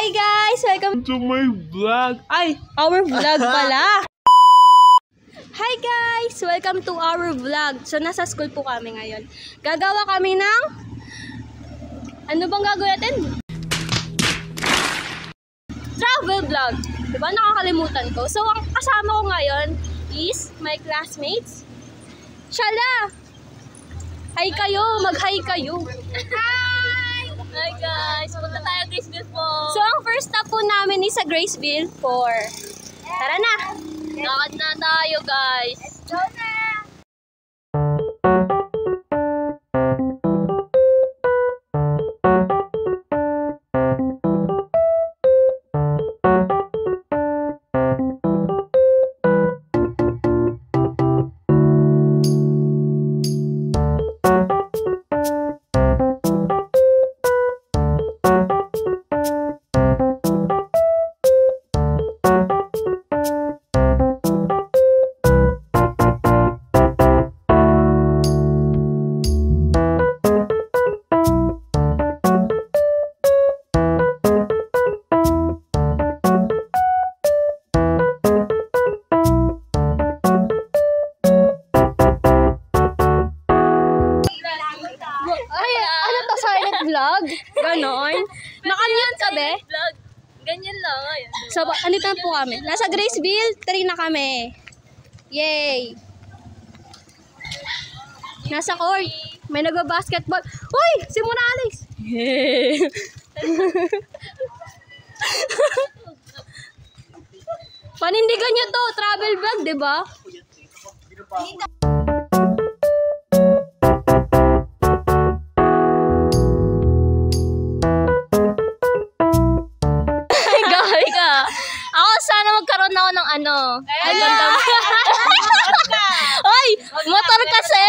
Hi guys! Welcome to my vlog. Ay, our vlog pala. Hi guys! Welcome to our vlog. So, nasa school po kami ngayon. Gagawa kami ng... Ano bang gagawin natin? Travel vlog. Diba? Nakakalimutan ko. So, ang kasama ko ngayon is my classmates. Shala! Hi kayo! Mag-hi kayo! Hi! Hi guys! Punta tayo Graceville po. So, ang first stop po namin is sa Graceville 4. Tara na! Lakad na tayo guys. Let's go na! Vlog? Ganon? Nakamute ka be? Vlog. Ganyan lang. Ayun. So, andito na po kami. Nasa Graceville 3 na kami. Yay! Nasa court. May nagba-basketball. Uy! Si Morales! Yay! Panindigan nyo to. Travel vlog, diba? Magkaroon ako ng ano. Ay, ganda mo. Ay, motor kasi.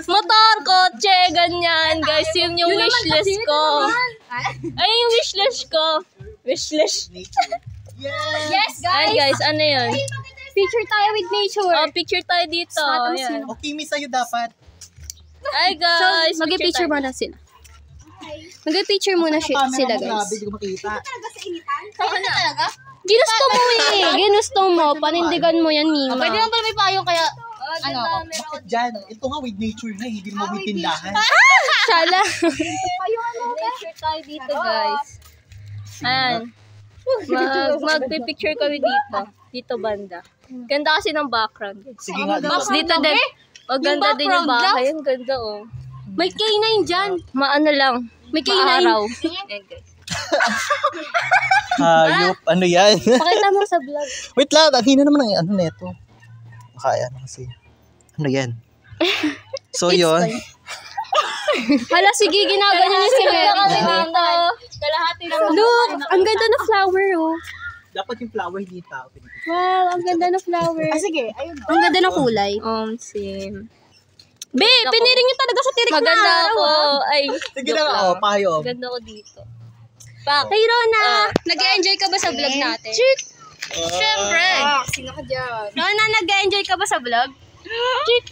Motor, kotse, ganyan. Guys, yun yung wishlist ko. Ay, yung wishlist ko. Wishlist. Yes, guys. Ay, guys, ano yun? Picture tayo with nature. Oh, picture tayo dito. Okay, miss sa'yo dapat. Ay, guys. So, mag-picture muna sila. Mag-picture muna sila, guys. Hindi ko makita. Saka na. Ginusto mo eh. Ginusto mo. Panindigan mo yan, Mima. Pwede naman pala may payong kaya... ano ako? Bakit dyan? Ito nga with nature na, hindi mo with tindahan. Shala. Picture tayo dito, guys. Ayan. Magpipicture kami dito. Dito banda. Ganda kasi ng background. Sige nga, Tapos dito din. O, ganda din yung bahay. Ang ganda, oh. May K9 dyan. Maano lang. May K9. Maaraw. Ayan, guys. Hayop, ano yan? Pakita mo sa vlog. Wait lang, ang hina naman ang ano neto. Kaya na kasi. Ano yan? So yun. Hala, sige, ginagawa niya si Mary. Kalahati lang. Look, ang ganda na flower, oh. Dapat yung flower hindi tao. Wow, ang ganda na flower. Sige, ayun. Ang ganda na kulay. Sim. Be, piniring niyo talaga sa tirik na Maganda araw, ako. ah. Ay, Sige na, payo. maganda ko dito. Pak. Hey, Rona, nag-enjoy ka ba sa vlog natin? Siyempre. Sino ka dyan? Rona, nag-enjoy ka ba sa vlog?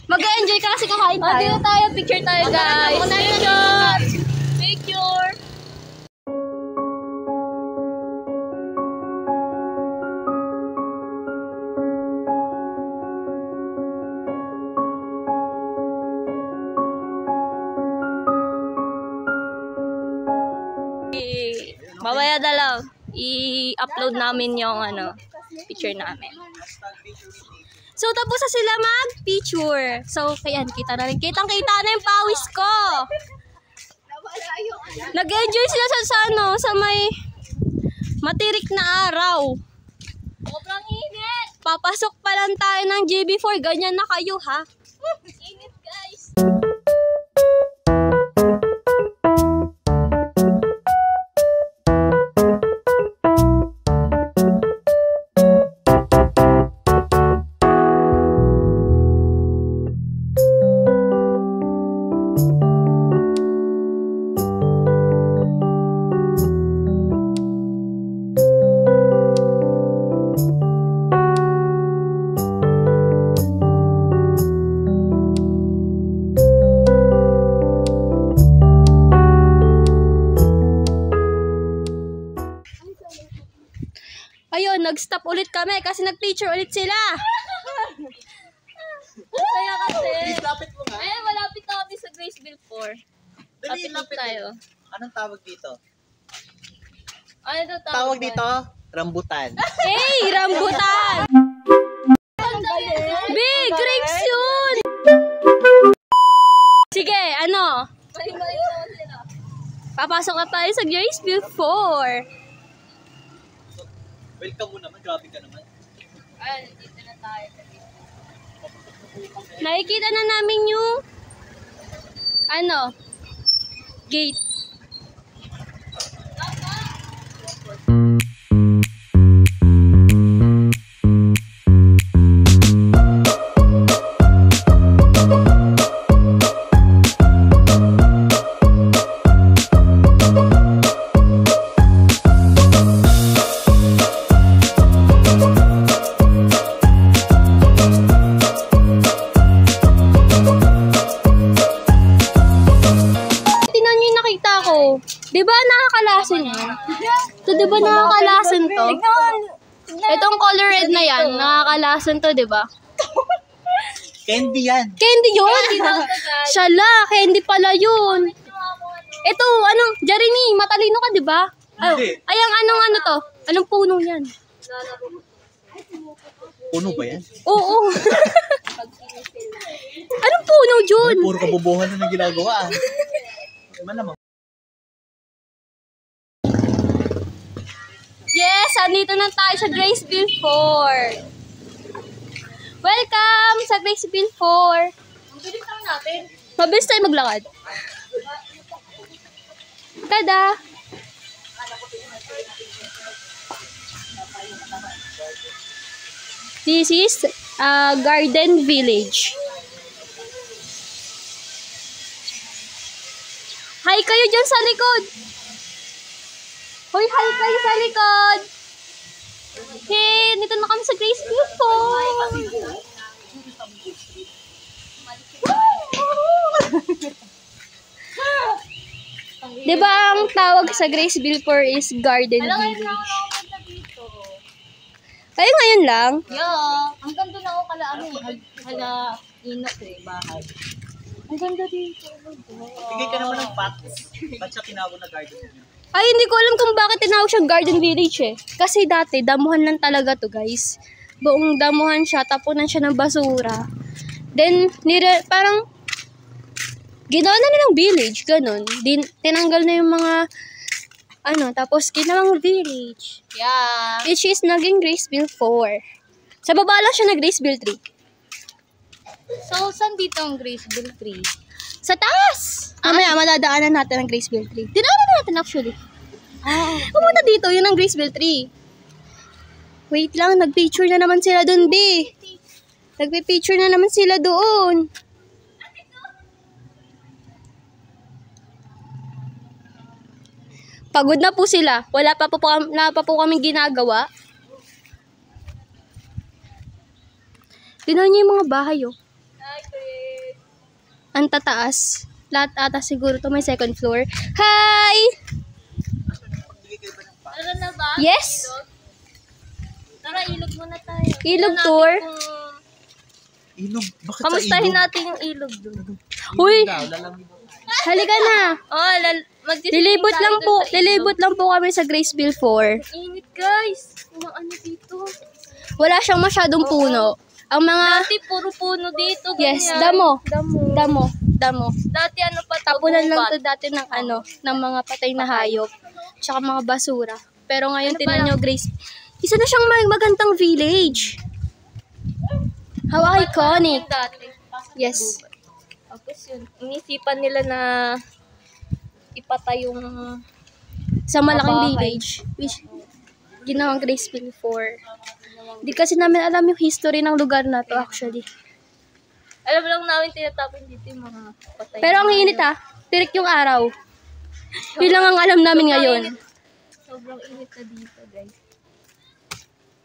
Mag-enjoy ka kasi kakain O, tayo. dito tayo. Picture tayo, guys. Picture. Picture. Mamaya na lang, i-upload namin yung picture namin. So, tapos na sila mag-picture. So, kaya kita na rin. Kitang-kita na yung pawis ko. Nag-enjoy sila sa may matirik na araw. Sobrang init. Papasok pa lang tayo ng GB4. Ganyan na kayo, ha? Init, guys. nag-stop ulit kami kasi nag-picture ulit sila. Kaya kasi. Lapit mo nga. Ayan, malapit na kami sa Graceville 4. Dali, Lapit lapit tayo. Anong tawag dito? Ano ito Tawag dito, rambutan. Hey, rambutan! Big grapes yun! Sige, ano? Mali-mali naman sila. Papasok na tayo sa Graceville 4. Welcome mo naman, grabe ka naman. Ayan, dito na tayo. Nakikita na namin yung gate. Di ba nakakalason yun? So, di ba nakakalason to? Itong color red na yan, nakakalason to, di ba? Candy yan. Candy yun! Shala, candy pala yun. Ito, Jeremy, matalino ka, di ba? Hindi. Ay, anong to? Anong puno yan? Puno ba yan? Oo. Anong puno yun? Puro kabubuhan na ng ginagawa. Malamang. Yes, andito na tayo sa Graceville 4. Welcome sa Graceville 4. Mabilis lang natin. Mabilis tayo maglakad. Tada! This is Garden Village. Hi kayo dyan sa likod! Hoy, hi kayo sa likod! Hey, dito na kami sa Graceville 4. Diba ang tawag sa Graceville 4 is Garden Village? Ay, ngayon lang. Yo, ang ganda na ako hala inok bahay. Ang ganda dito. Bigay ka naman ng facts. Ba't siya tinawag na garden? Ay, hindi ko alam kung bakit tinawag siyang Garden Village eh. Kasi dati, damuhan lang talaga to guys. Buong damuhan siya, tapunan siya ng basura. Then, parang, ginawa na nilang village, ganun. Tinanggal na yung mga, tapos ginawang village. Yeah. Which is naging Graceville 4. Sa baba lang siya na Graceville 3. So, saan dito ang Graceville 3? Sa taas! Mamaya, madadaanan natin ang Graceville 3. Dinaanan natin actually. Pumunta dito, yun ang Graceville 3. Wait lang, nag-picture na naman sila dun, B. Nagpe-picture na naman sila doon. Pagod na po sila. Wala pa po kaming ginagawa. Tingnan niyo yung mga bahay, oh. Ang tataas. Lahat ata siguro to may second floor. Hi! Tara na ba? Yes! Tara, ilog muna tayo. Ilog tour. Ilog? Bakit Kamustahin sa ilog? natin yung ilog doon. Uy! Lalamig. Halika na! Oh, Lilibot lang po kami sa Graceville 4. Init guys. Ano dito? Wala siyang masyadong puno. Ang mga... Dati puro puno dito. Yes, ganyan. damo. Dati pa Tapunan lang to dati ng ng mga patay na hayop. Tsaka mga basura. Pero ngayon, tinan nyo, Grace, isa na siyang magandang village. How iconic. Dati. Yes. Tapos yun, inisipan nila na ipatay yung Sa malaking bahay. village. Which, ginawang Graceville 4. Hindi kasi namin alam yung history ng lugar na to actually. Alam lang namin tinatapon dito yung mga patay. Pero ang init tirik yung araw. Yun lang ang alam namin ngayon. Sobrang init na dito, guys.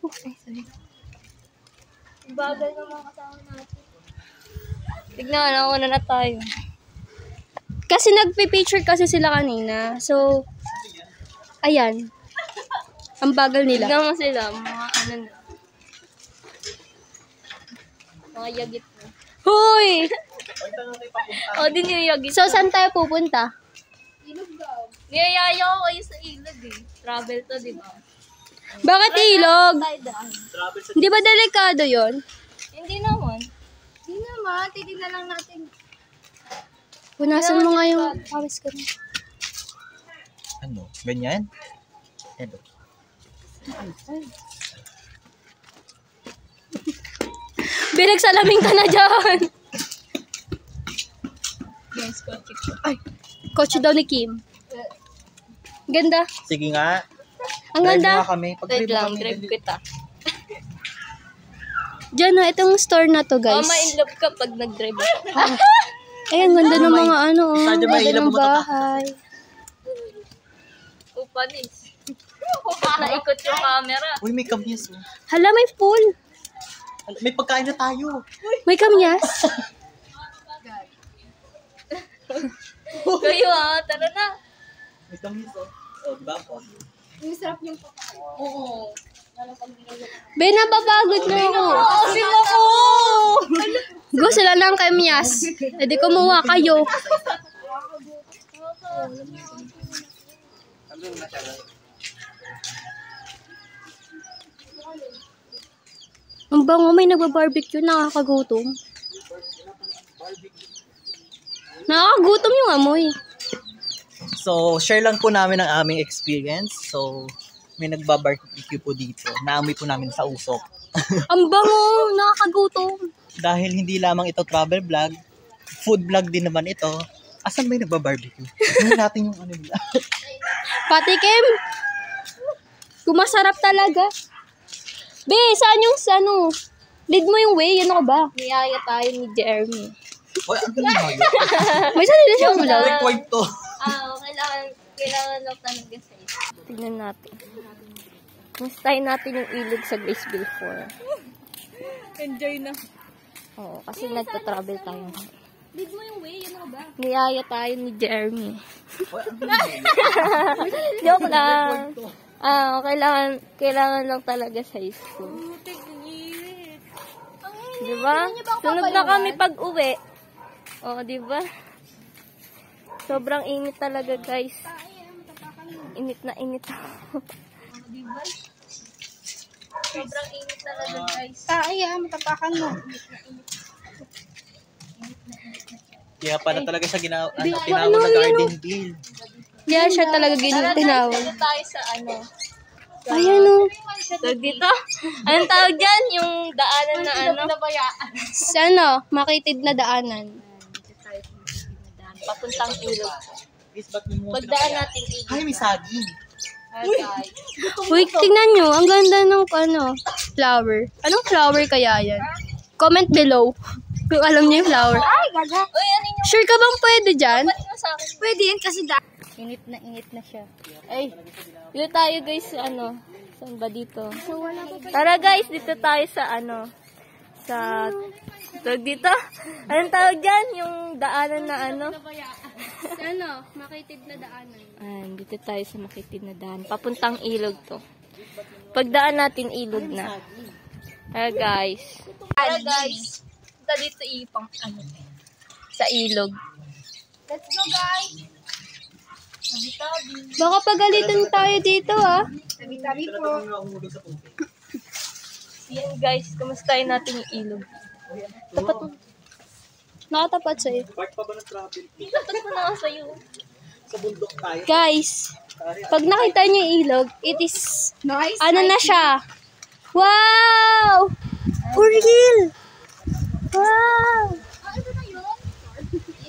Sorry. Bagay ng mga kasama natin. Tignan, nauna na tayo. Kasi nagpi-picture kasi sila kanina. So, ayan. Ang bagal nila. Tignan mo sila, mga Ano? Mga yagit na. Hoy! O, din yung yagit. So, saan tayo pupunta? Niyayaya ko kayo sa ilog eh. Travel to, di ba? Bakit ilog? Tayo daan. Di ba delikado yon? Hindi naman. Hindi naman, titignan lang natin. Punasan mo nga yung pawis ko. Ano? Ganyan? Hello. Binagsalamin ka na dyan. Yes, kotse ko. Kotse daw ni Kim. Ganda. Sige nga. Ang Drive ganda. nga kami. Pag Wait drive lang, kami, drive dali. kita. Diyan na, itong store na to, guys. Oh, ma-inlove ka pag nag-drive ako. Ay, ang ganda ng mga ano, oh. Sadya ba, Ganda ilaw ng mo ba ito? bahay. Upanis. Naikot yung camera. Uy, may kamyas. Oh. Hala, may pool. May pagkain na tayo. May kamyas. Kayo tara na. May kamyas, oh. Oh, diba po? Yung sarap yung pagkain. Oo. Be, napapagod na ako. Asin ako! Gusto lang ng kamyas. E di kumuha kayo. Ang bango, may nagba-barbecue, nakakagutom. Nakakagutom yung amoy. So, share lang po namin ang aming experience. So, may nagbabarbecue po dito. Naamoy po namin sa usok. Ang bango, nakakagutom. Dahil hindi lamang ito travel vlog, food vlog din naman ito. Asan ba yung nagbabarbecue? Tingnan natin yung ano nila. Pati Kim, kumasarap talaga. Be, saan yung ano? Lead mo yung way, ano ka ba? Niyaya tayo ni Jeremy. Uy, ang galing mo. May sarili siyang vlog. Required to. Kailangan lang talaga sa isa. Tignan natin. Mustahin natin yung ilog sa Graceville 4. Enjoy na. Oo, kasi nagpa-travel tayo. Lead mo yung way, ano ka ba? Niyaya tayo ni Jeremy. Uy, ang galing mo. Joke lang. Kailangan lang talaga sa school. Diba? Sunod na kami pag uwi. Oo, diba? Sobrang init talaga, guys. Init na init ako. Diba? Sobrang init talaga, guys. Matapakan mo. Kaya pala talaga siya tinawag na garden bill. Kaya siya talaga tinawag. Dito tayo sa ano. Ayan o. Tawag dito? Anong tawag dyan? Yung daanan na ano? Sa ano, makitid na daanan. Papuntang ilog. Please, ba't mo Pagdaan natin ilog. Ay, may saging. Uy, tingnan nyo. Ang ganda ng ano, flower. Anong flower kaya yan? Comment below kung alam niyo yung flower. Ay, gaga. Uy, ano yung Sure ka bang pwede dyan? panin mo sa akin? Pwede yan kasi Init na siya. Ay, dito tayo guys, ano, saan ba dito? Tara guys, dito tayo sa ano, sa, tawag dito? Anong tawag dyan? Yung daanan na ano? Sa ano, makitid na daanan. Ayan, dito tayo sa makitid na daan. Papuntang ilog to. Pagdaan natin ilog na. Tara guys. Tara guys. Punta dito ipang ano, sa ilog. Let's go, guys. Baka pagalitan tayo dito ah. Tabi-tabi po. Yan guys, kumustahin natin yung ilog. Tapat mo. Nakatapat sa'yo. Part pa ba ng travel? Tapos mo na sa'yo. Sa bundok tayo. Guys, pag nakita niyo yung ilog, it is, Nice. ano na siya? Wow! For real! Wow!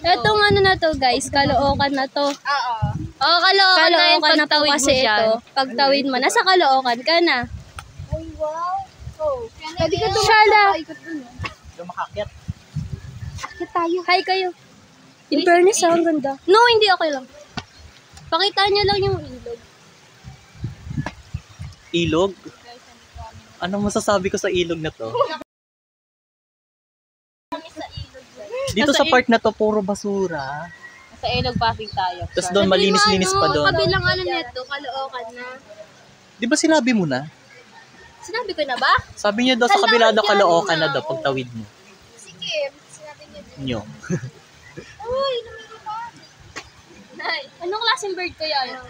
Etong ano na to guys, Caloocan na to. Oo. Oo, Caloocan na yung Caloocan na po pagtawid mo kasi dyan. ito. Pagtawid mo, nasa Caloocan ka na. Ay, wow. Oh. Pwede ka Shala! ikot dun. Yung makakyat. Akit tayo. Hi kayo. In fairness, ang ganda. No, hindi okay lang. Pakita niyo lang yung ilog. Ilog? Anong masasabi ko sa ilog na to? Dito sa part na to, puro basura. Sa ilog passing tayo. Tapos doon, malinis-linis pa doon. Kabilang ano neto, Caloocan na. Di ba sinabi mo na? Sinabi ko na ba? Sabi niya daw sa kabila daw Caloocan na daw pagtawid mo. Sige, sinabi niya. Nyo. Uy, namiro pa. Nay, anong klaseng bird kaya yun?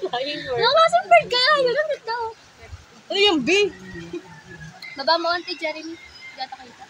Anong klaseng bird kaya yun? Ano daw? Ano yung B? Baba mo, Auntie Jeremy. Gata kayo pa.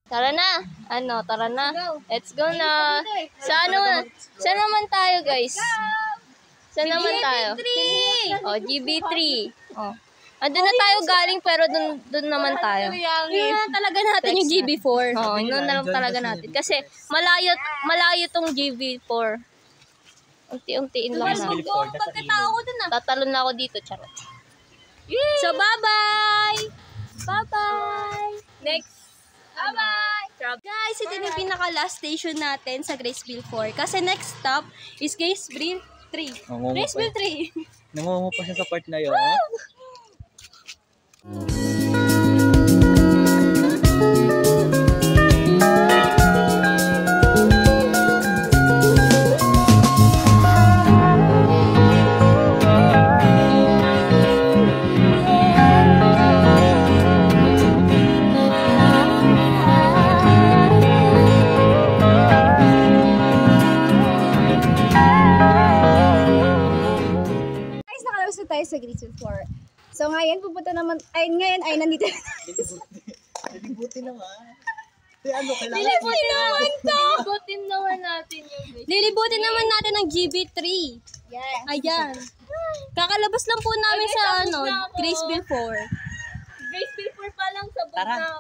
Tara na. Tara na. Let's go na. Saan naman tayo, guys? Saan naman tayo? Oh, GB3. Oh. Andun na tayo galing pero dun naman tayo. Yun na talaga natin yung GB4. Oo, yun na lang talaga natin. Kasi malayo tong GB4. Unti-untiin lang na. Pagkatao ko dun Tatalon na ako dito, charot. So, bye-bye! Bye-bye! Next! Bye-bye! Guys, ito yung pinaka-last station natin sa Graceville 4. Kasi next stop is Graceville 3. Graceville 3. Nangungo pa siya sa part na yun. Tayo sa Graceville 4. So ngayon ngayon ay nandito na Lilibutin naman. Ano, kailangan Lilibutin naman to! Lilibutin naman natin yung Lilibutin naman natin ang GB3. Yes. Ayan. Kakalabas lang po namin sa Graceville 4. Graceville 4 pa lang sa Tara. na.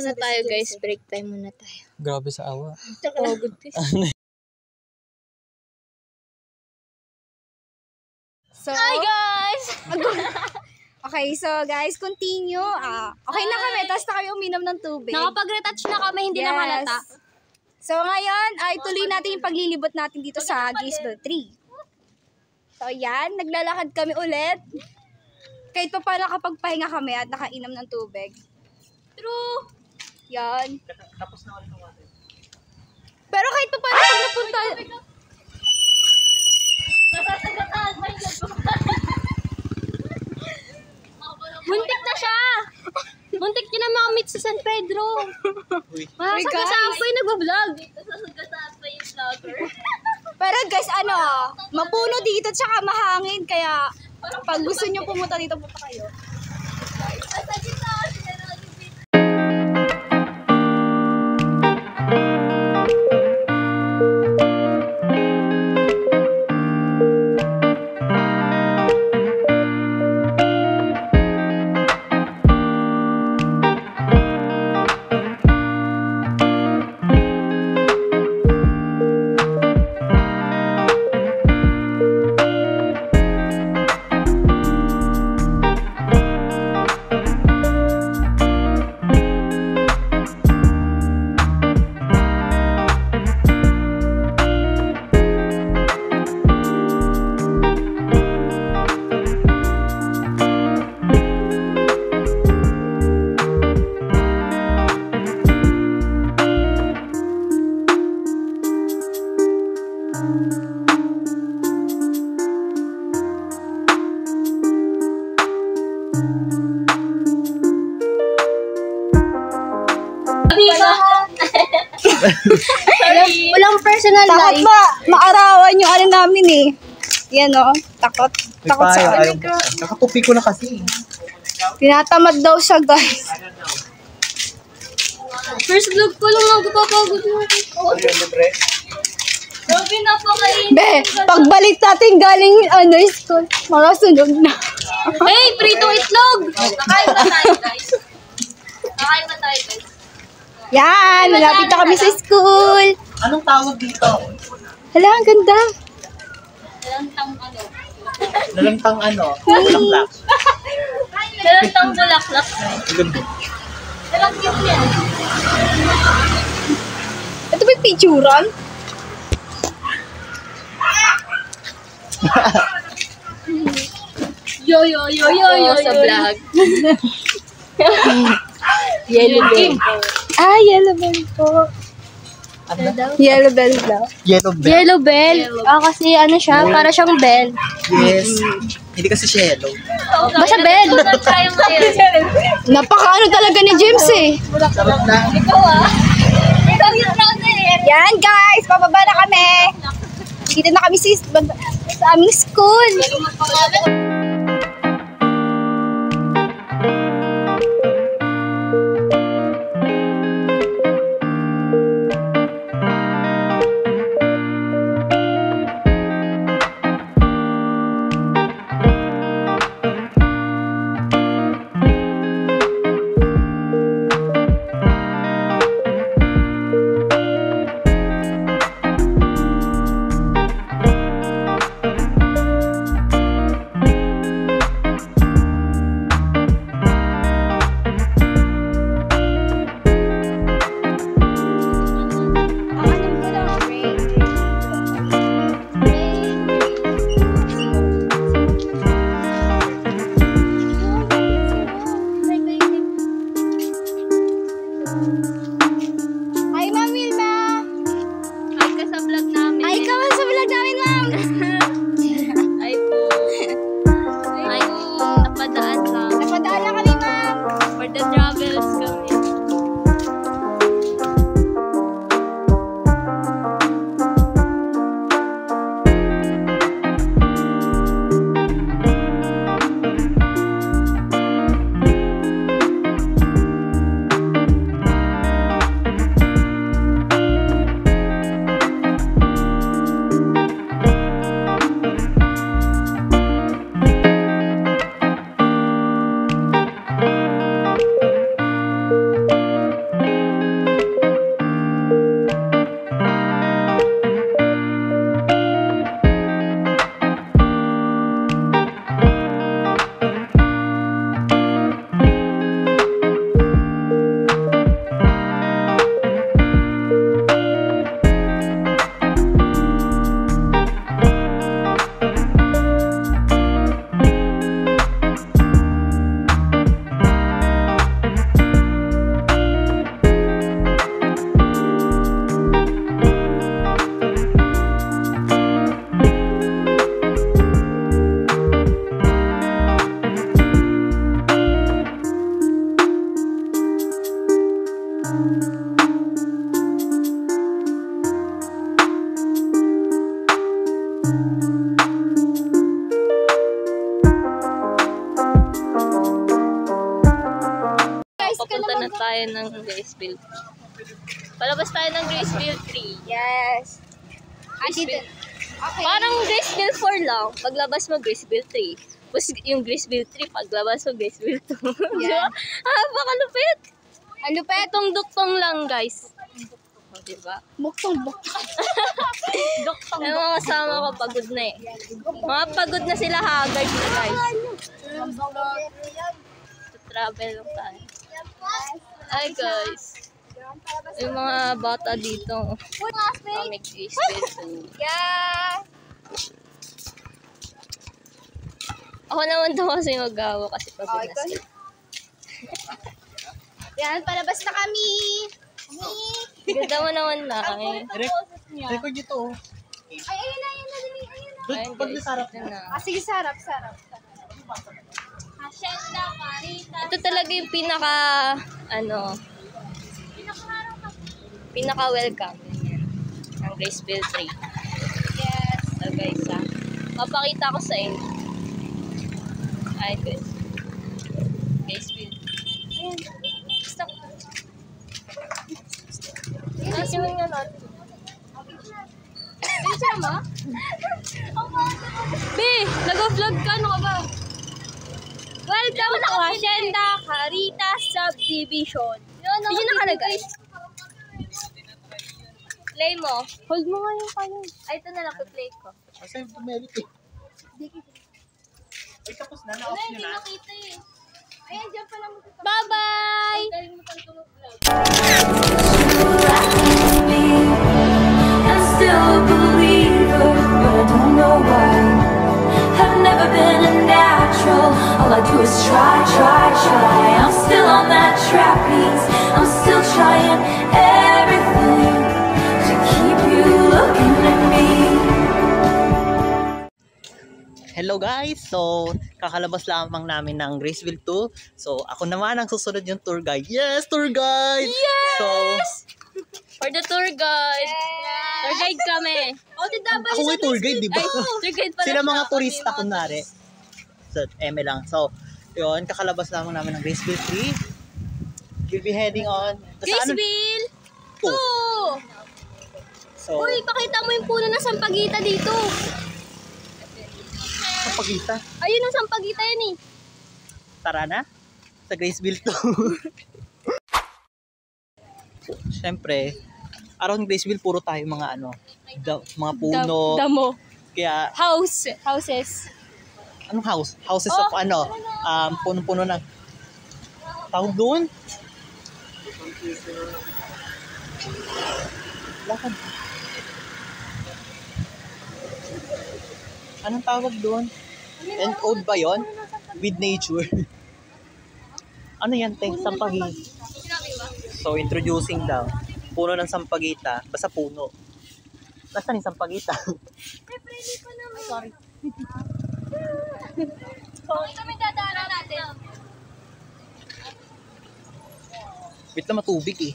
muna tayo guys. Break time muna tayo. Grabe sa awa. Pagod guys. So, Hi guys! okay, so guys, continue. Okay na kami, tapos na kayo uminom ng tubig. Nakapag-retouch na kami, hindi na halata. So ngayon, ay tuloy natin yung paglilibot natin dito sa Gaysville 3. So yan, naglalakad kami ulit. Kahit pa paano nakapagpahinga kami at nakainom ng tubig. True. Yan. Tapos na ulit natin. Pero kahit pa paano pag napunta... Muntik na siya. Muntik niya na makamit sa San Pedro. Masagasaan pa yung nagbablog. Sasagasaan pa yung vlogger. Pero guys, mapuno dito tsaka mahangin. Kaya pag gusto nyo pumunta dito, punta kayo. Walang personal Takot life. maarawan yung namin eh. Yan takot. Takot sa Nakatupi ko na kasi. Tinatamad daw siya, guys. First vlog ko lang nagpapagod na. Grabe na po kayo. Be, pagbalik natin galing school, mga sunog na. Hey, pritong itlog! Kakain na tayo guys. Kakain na tayo guys. Yan, malapit na kami sa school. Anong tawag dito? Hala, ang ganda. Nalantang bulaklak. Dalantang bulaklak. Ganda. Dalang cute yan. Ito ba yung picturean? Yo Sa vlog. Yellow bell. Yellow bell po. Yellow bell daw. Yellow bell. Yellow bell. Kasi siya, para siyang bell. Yes. Hindi kasi siya yellow. Basta bell. Tayo ngayon. Napaka talaga ni James eh. Sarap na. Ikaw Ikaw yung brother. Yan guys, pababa na kami. Dito na kami sa aming school. papunta na tayo ng Graceville. Palabas tayo ng Graceville 3. Yes. Graceville. Okay. Parang Graceville 4 lang. Paglabas mo, Graceville 3. Tapos yung Graceville 3, paglabas mo, Graceville 2. Yeah. Pakalupit. Ang lupet. Duktong lang, guys. O, diba? Buktong. Yung mga kasama ko, pagod na eh. Mga pagod na sila, haggard na, guys. Travel lang tayo. Ay, guys. Yung mga bata dito. Kami Graceville 2. Yeah. Ako naman daw kasi mag-awa kasi pagod na sila. Yan, palabas na kami. Ganda mo naman na. Record nyo to. Ay, ayun na. Doon, Ayun, pag guys. nasarap Ito na. Ah, sige, sarap. Ito talaga yung pinaka, pinaka-welcome. Ang Graceville 3. Yes. So guys, papakita ko sa inyo. Ay, guys. Graceville. Ayan. Stop. Nasiwan nga natin. Picture mo? Be, nag-vlog ka, ano ka ba? Welcome to Hacienda Caritas Subdivision. Yun nakalagay. Play mo. Hold mo nga yung kayo. Ay, ito na lang, play ko. Kasi pumelit eh. Ay, tapos na. Na-off nyo na. Nakita eh. Ayan, dyan pa lang. Bye-bye! Galing mo talaga mag-vlog. I'm still a believer, but I don't know why. I've never been a natural. All I do is try. I'm still on that trapeze. I'm still trying everything to keep you looking at me. Hello guys! So, kakalabas lamang namin ng Graceville 2. So, ako naman ang susunod yung tour guide. Yes! Tour guide! Yes! So, For the tour guide. Tour guide kami. ako nga tour guide, di ba? Ay, tour guide pala Sila mga siya. turista Kami mga kunwari. So, eme lang. So, yun, kakalabas lamang namin ng Graceville 3. We'll be heading on. Graceville 2! So, Uy, pakita mo yung puno ng sampagita dito. sa pagita. Ayun ang sampagita yan eh. Tara na sa Graceville 2. Siyempre, around Graceville puro tayo mga mga puno. Damo. Kaya Houses. anong house? Houses of puno-puno ng tawag doon? Lakad. Anong tawag doon? Encode ba yon? With nature. Ano yan, te? Sampagita. So, introducing daw. Puno ng sampagita. Basta puno. Nasaan yung sampagita? Sorry. Ito may dadaanan natin. Wait lang, matubig eh.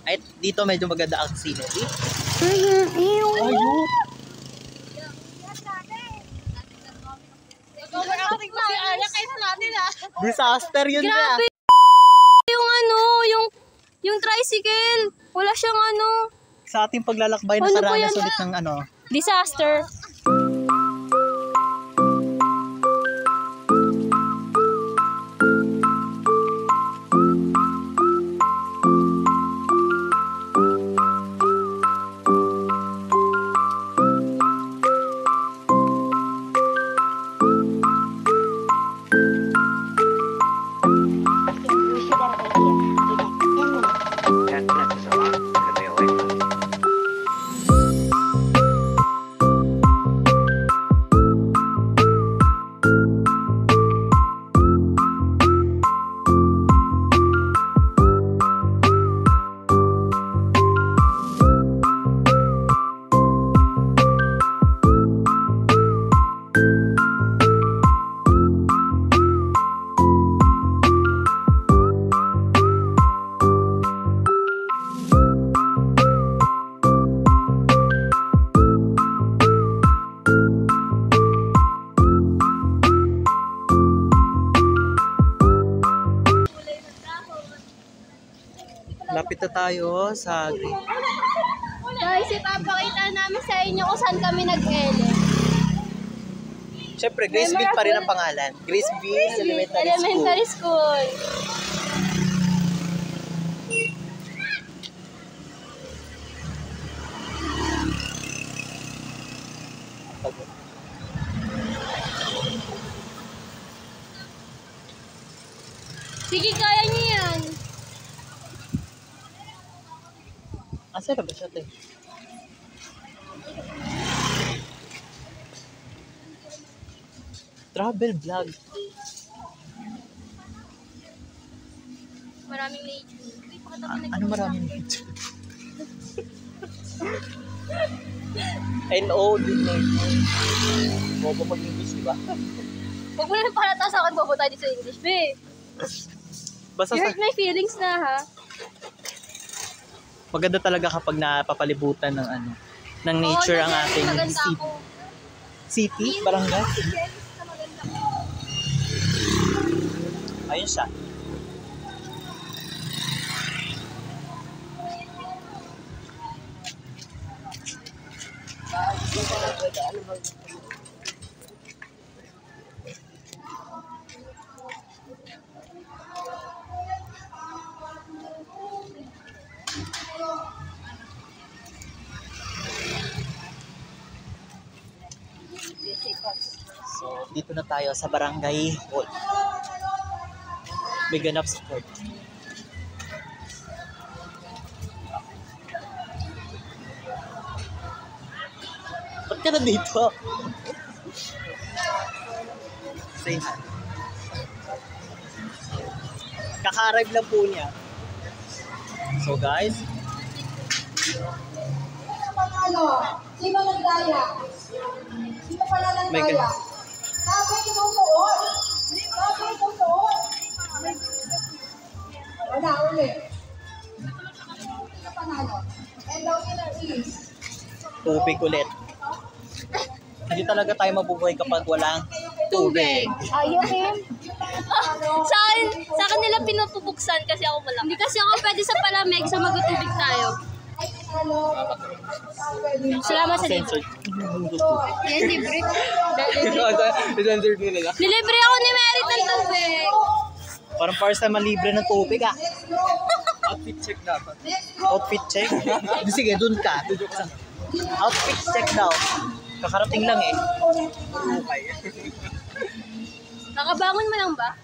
Ay, dito medyo maganda ang scenery. Ayun! Overacting pa si Aya kahit natin Disaster yun na! Grabe! Yung tricycle. Wala siyang Sa ating paglalakbay, Ano ba nakaranas yan? ulit ng disaster. Cat is a lot. Could be a late one. malapit na tayo sa... Guys, ipapakita namin sa inyo kung saan kami nag-ele. Siyempre, Graceville pa rin ang pangalan. Graceville Elementary School. Sige, kaya niyo yan. Asa na ba siya, te? Travel vlog. Maraming nature. Ano maraming nature? NO, good nature. Bobo mag-English, di ba? Huwag mo na palata sa akin, bobo tayo sa English, be. Basta You sa... hurt my feelings na, ha? Maganda talaga kapag napapalibutan ng ano, ng nature ang ating maganda city. ako. City? Barangay? Ayun siya. So, dito na tayo sa Barangay Hall. May ganap sport. Ba't ka na dito? Say hi. Kaka-arrive lang po niya. So guys, Sino nagdaya? Sino pala may nagdaya? ganap. Sabi itutuon. Sabi itutuon. Wala, ulit. Sino panalo? And the winner is... Tubig ulit. Hindi talaga tayo mabubuhay kapag walang tubig. Ayun, sa akin nila pinupubuksan kasi ako malaki. Hindi kasi ako pwede sa palamig, sa magtutubig tayo. Salamat sa libre. Censored. Yan, libre. Censored mo nila. Nilibre ako ni Merit ng tubig. Parang first time malibre ng tubig ah. Outfit check dapat. Outfit check? Sige, dun ka. Outfit check daw. Kakarating lang eh. Okay. Nakabangon mo lang ba?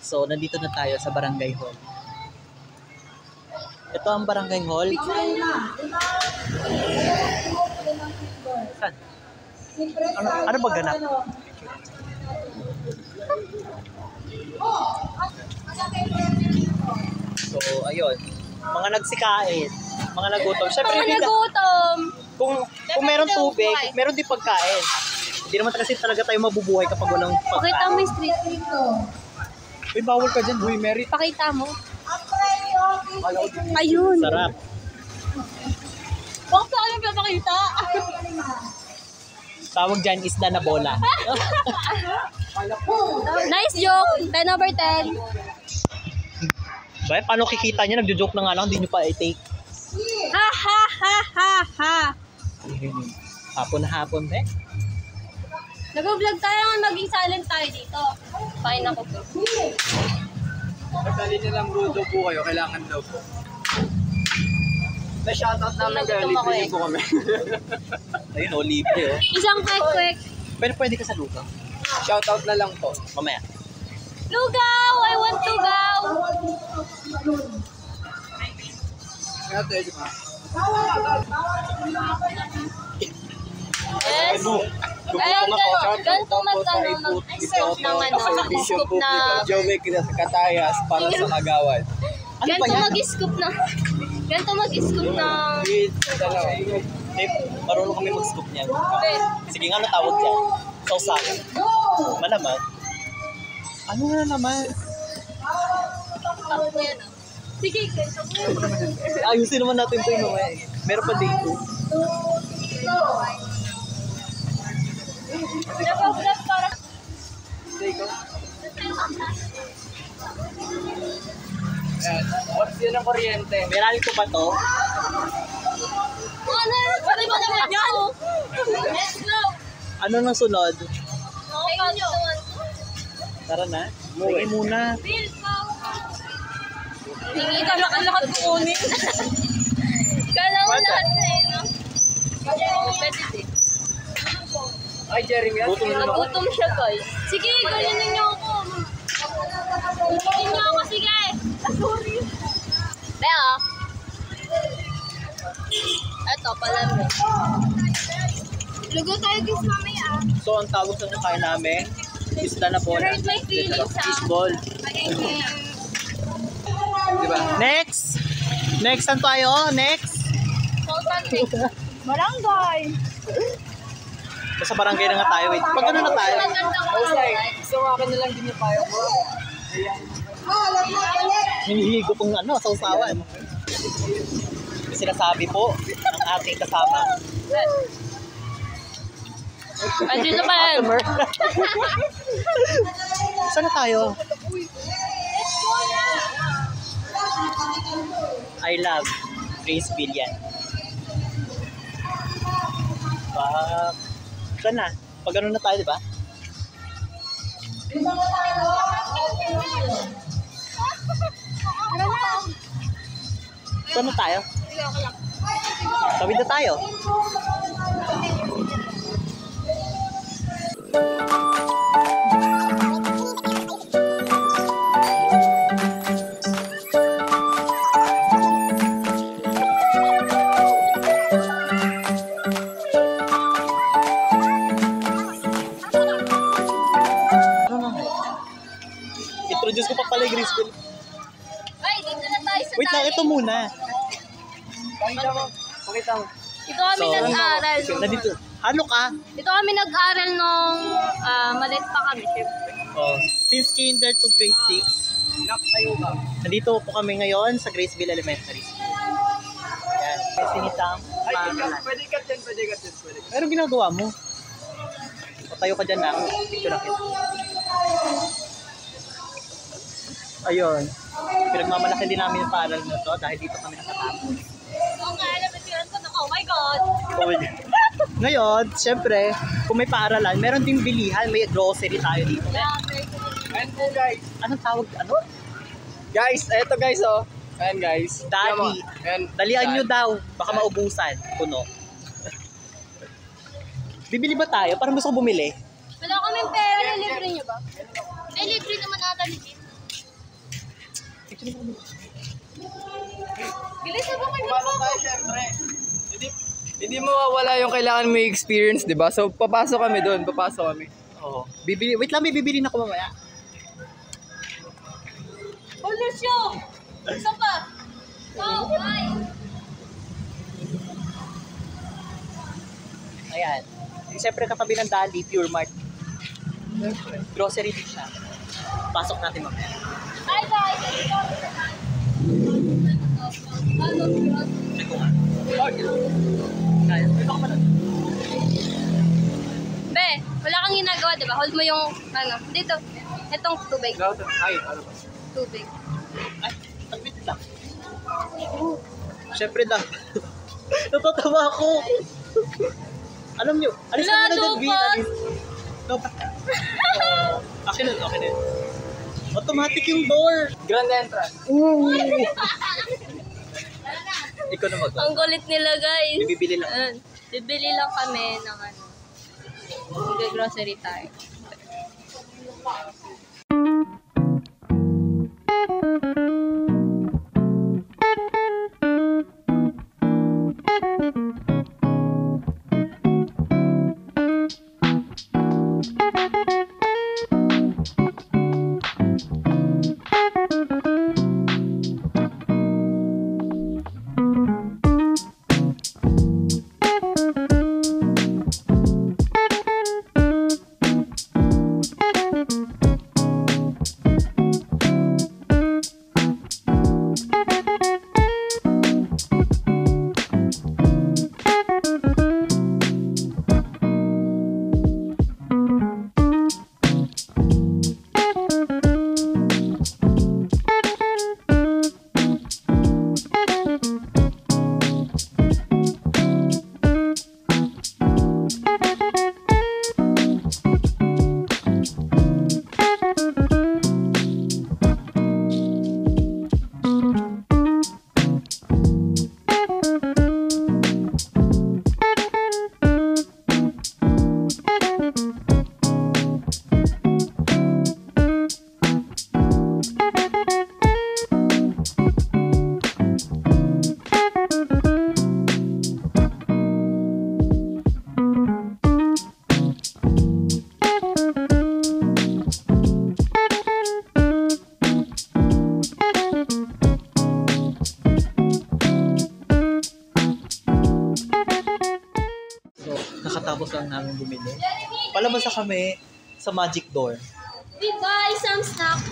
So, nandito na tayo sa Barangay Hall. Ito ang Barangay Hall. Saan? Ano ba ganap? So, ayun. Mga nagsikain, mga nagutom. Siyempre, Mga hindi na- nagutom. kung meron tubig, meron din pagkain. Hindi naman kasi talaga tayo mabubuhay kapag walang Pakita pagkain. mo yung street food. Uy, bawal ka dyan. Uy, Merit. Pakita mo. Ayun. Sarap. Bakit sa akin papakita? Tawag dyan, isda na bola. Nice joke. 10 over 10. Ba, paano kikita niya? Nagjo-joke na nga lang, hindi nyo pa i-take. Ha ha ha ha ha. Hapon na hapon, eh. Nag-vlog tayo nga maging silent tayo dito. Fine ako po. Pagdali nilang rudo po kayo, kailangan daw po. Na-shoutout namin kayo, Nagutom ako libre eh. po kami. Ayun, oh, libre, oh. Isang quick. Pero pwede ka sa lugaw. Shoutout na lang po. Mamaya. Lugaw! I want lugaw! Kaya tayo, di ba? Yes. Ayan, ganito mag-serve ng scoop na... Joey Katayas para sa Kagawad. Ganito mag-scoop na... Ganito mag-scoop na... Dave, marunong kami mag-scoop niyan. Sige nga, ano tawag yan? Sausakan. Malaman. Ano na naman? Sige, ganito. Ayusin naman natin ito yung mamaya. Meron pa dito. birthday ko. Ayan. What's yun ang kuryente? Meral ko ba to? Ano? Pwede ba naman yan? Let's go! Ano nang sunod? Okay, naman. Tara na. Sige muna. Hingi ka na lahat kunin. Kala mo lahat na eh, no? Pwede din. Ay, Jeremy. Gutom na ako. Nagutom siya, guys. Sige, ganyan niyo ako. Ganyan niyo ako, sige. Sorry. Bea. Eto, palamig. Lugo tayo guys mamaya. So, ang tawag sa kain namin, isda na bola. Hurt my feelings, Fishball. Diba? Next! Next, saan tayo? Next! Barangay. Sa barangay na nga tayo. Wait, pag ano na tayo? Okay. Gusto mo akin na lang din yung payo ko. Hinihigo kong ano, sausawan. May sinasabi po ang ating kasama. Andito pa yan. Saan na tayo? I love Graceville yan. Saan na? Pag ano na tayo, di ba? Saan na tayo? Tawid na tayo. Introduce ko pa pala yung Graceville. Ay, dito na tayo sa Wait lang, ito muna. Pakita mo. Pakita mo. Dito kami nag-aral. Nandito. Ano ka? Dito kami nag-aral nung maliit pa kami, syempre. Oh, since kinder to grade 6, Naktayo ka. nandito po kami ngayon sa Graceville Elementary School. Yan. May sinitang Ay, pangalan. pwede cut yan, pwede cut yan, pwede cut. Pero ginagawa mo. Patayo ka dyan na. Picture na kita. Ayun. Pinagmamalaki din namin yung paaral na to dahil dito kami nakatapos. Oo nga, alam mo ko na, oh my God! Ngayon, syempre, kung may paaralan, meron ding bilihan, may grocery tayo dito. Ayan po guys. Anong tawag? Ano? Guys, eto guys oh. Ayan guys. Dali. Ayan. Dalian nyo daw. Baka maubusan. Puno. Bibili ba tayo? Parang gusto ko bumili. Wala kaming pera, libre niyo ba? Libre naman ata ni Jim. Bilis na ba kayo? Pumasok tayo syempre. Hindi mawawala yung kailangan mo i-experience, di ba? So, papasok kami doon. Papasok kami. Oo. Bibili. Wait lang, may bibili na ako mamaya. Oh, Lucio! Isa pa! Oh, why? Ayan. Siyempre katabi ng Dali, Pure Mart. Grocery din siya. Pasok natin mamaya. Hi guys! Check ko nga. Kaya. Ito ka pa na. Be, wala kang ginagawa, diba? Hold mo yung, ano, dito. Itong tubig. Ay, ano ba? Tubig. Ay, tagwit lang. Siyempre lang. Natatawa ako. Alam nyo, alis ka muna dyan, Vin. Alis. No, akin na, akin na. Automatic yung door. Grand entrance. Ikaw na mag. Ang kulit nila, guys. Bibili lang. Ayan. Bibili lang kami ng ano. Mag-grocery tayo. kakatapos lang namin bumili. Palabas na kami sa Magic Door. We buy some snack.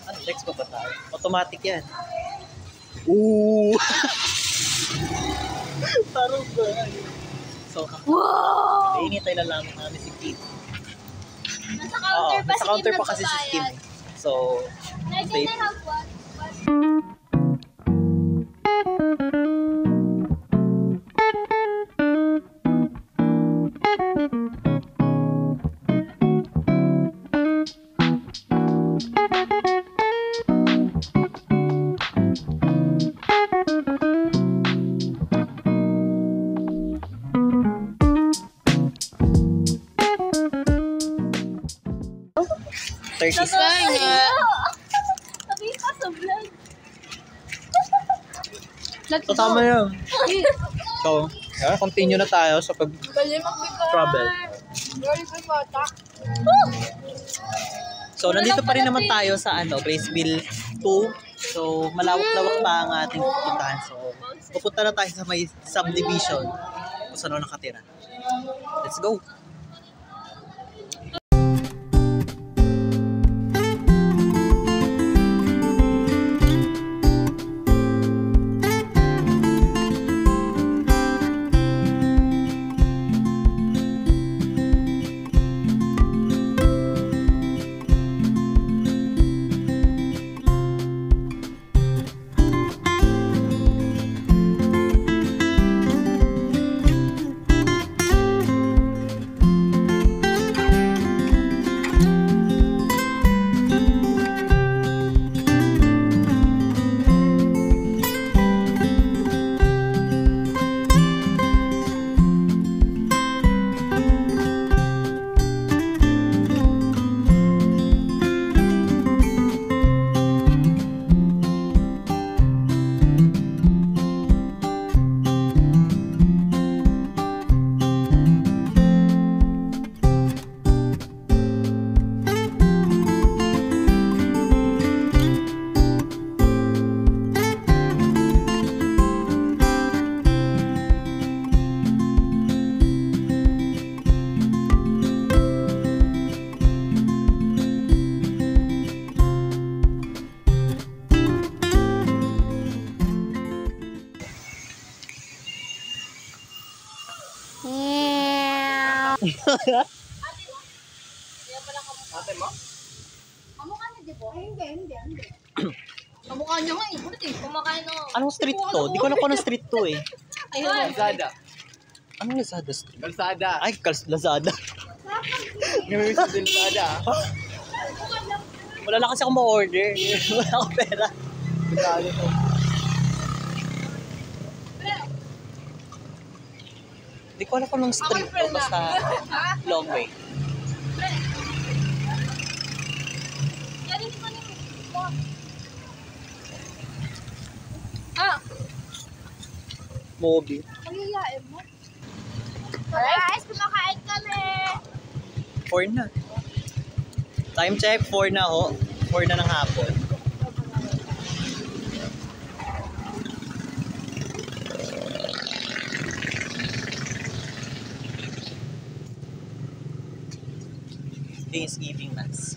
Ano, text pa ba tayo? Automatic yan. Ooh! Parang ba? So, nainitay na lang namin si Kim. Nasa counter pa nasa counter pa kasi si Kim. nagbabayad. So, Can I have one? Turkish. Sabi pa sa vlog. So, tama yun. So, continue na tayo sa pag-travel. So, nandito pa rin naman tayo sa Graceville 2. So, malawak-lawak pa ang ating pupuntahan. So, pupunta na tayo sa may subdivision kung saan nakatira. Let's go! Ate mo? Kamukha niya, di ba? Ay, hindi. Kamukha niya nga eh. Bulit eh. Kumakain na. Anong street to? Di ko alam kung anong street to eh. Lazada. Anong Lazada street? Kalsada. Ay, Lazada. Ngayon sa Lazada. Wala lang kasi ako ma-order. Wala akong pera. Lazada to. Di ko alam kung anong street to. Basta long way. Mobi. Pagyayain mo. Guys, kumakain kami. 4 na. Time check, 4 na ho. 4 na ng hapon. Thanksgiving Mass.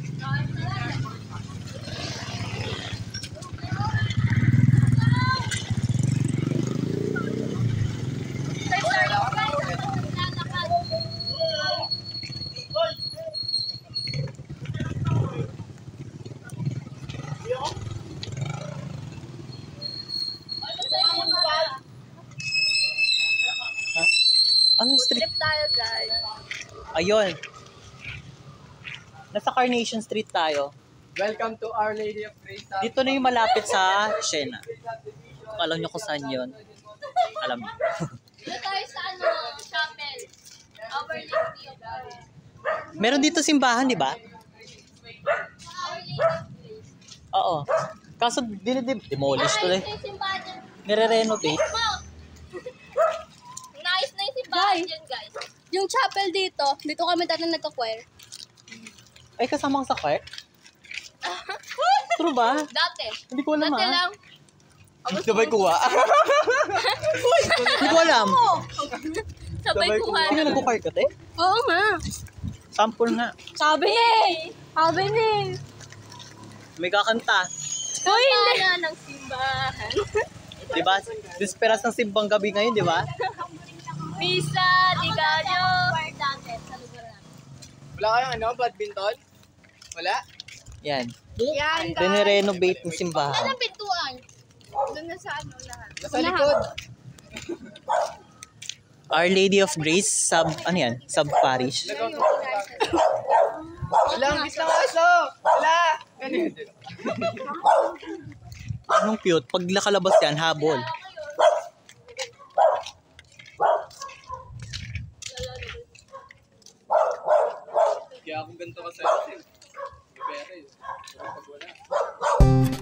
Anong street? Trip tayo, guys. Ayun. Nasa Carnation Street tayo. Welcome to Our Lady of Grace. Dito na yung malapit sa Siena. Alam nyo kung saan yun. Alam nyo. Dito tayo sa chapel. Our Lady of Grace. Meron dito simbahan, di ba? Our Lady of Grace. Oo. Kaso demolish to eh. Ito yung simbahan dyan. Nire-renovate. Nice na yung simbahan dyan, guys. Yung chapel dito kami dati nagka-choir. Ay, kasama ka sa choir? True ba? Dati. Hindi ko alam Dati ah. lang. Sabay kuha. Hindi ko alam. Sabay kuha. Hindi ka nagkukarkat eh? Oo nga. Sample nga. Sabi ni. Sabi ni. May kakanta. Uy, hindi. ng simbahan. Diba? Disperas ng simbang gabi ngayon, di ba? Misa, di ganyo. Wala kayong ano, badminton? Wala? Yan. Yan, Rene-renovate ng simbahan. pintuan. Doon na sa ano lahat. Nasa likod. Our Lady of Grace, ano yan? Sub-parish. Wala, ang bis ng aso! Wala! Ganun. Anong cute? Pag nakalabas yan, habol. Kaya ako ganito ka sa'yo. May pera eh. Pero pag wala.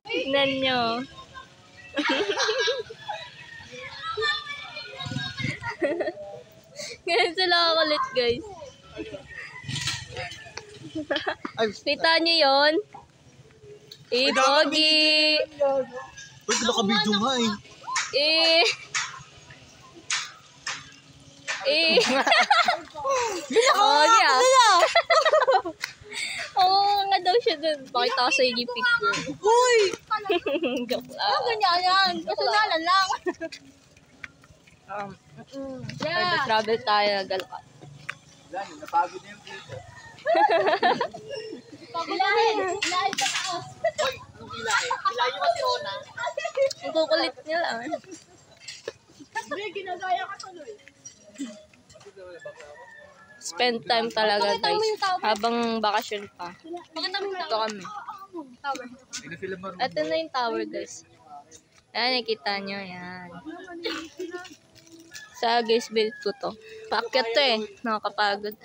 Tignan nyo. Ngayon sila kulit, guys. Kita nyo yun? Pogi! Uy, nakabidyo nga eh. Pogi ah. Oo nga daw siya dun. Pakita ko sa inyo yung picture. Uy! Joke lang. Ganyan yan. Kasunalan lang. Yeah. Travel tayo. Galap. Wala, napagod na yung dito. Ilahin. Ilahin sa taas. Hoy, anong ilahin? Ilahin yung kasi Rona. Ang kukulit niya lang. Hindi, ginagaya ka tuloy. Spend time talaga, guys. Habang bakasyon pa. Pakita mo yung Ito kami. tower. Hindi na sila marunong. Ito na yung tower, guys. Ayan, nakita nyo. Yan. Sa Gaysville ko to. Paakyat to eh. Nakakapagod.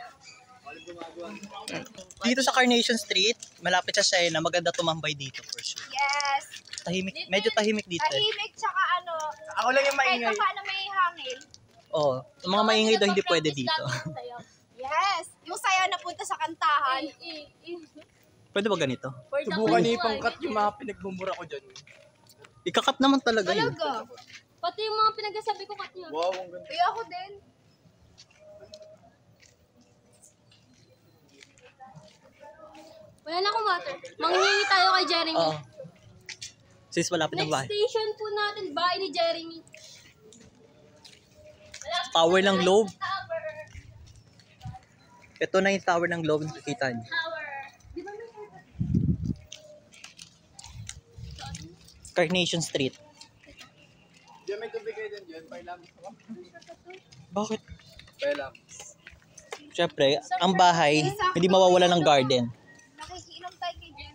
Dito sa Carnation Street, malapit sa Siena, maganda tumambay dito for sure. Yes. Tahimik, medyo tahimik dito eh. Tahimik tsaka ano, Ako lang yung kahit maingay. pa paano may hangin. Oo, yung mga maingay daw hindi pwede dito. Yes. Yung sayo na punta sa kantahan. Pwede ba ganito? Subukan niyo ipangkat yung mga pinagmumura ko dyan. Ikakat naman talaga yun. Talaga. Pati yung mga pinagsasabi ko kat nyo. Wow, ang ganda. Eh ako din. Wala na akong water. Manghingi tayo kay Jeremy. Oo. Sis, malapit ng Next bahay. station po natin, bahay ni Jeremy. Tower ng Globe. Ito na yung Tower ng Globe, nakikita niyo. Carnation Street. Diyan may tubig kayo dyan. Pailam. Bakit? Pailam. Siyempre, ang bahay, hindi mawawala ng garden. Nakikiinom tayo kay Jen.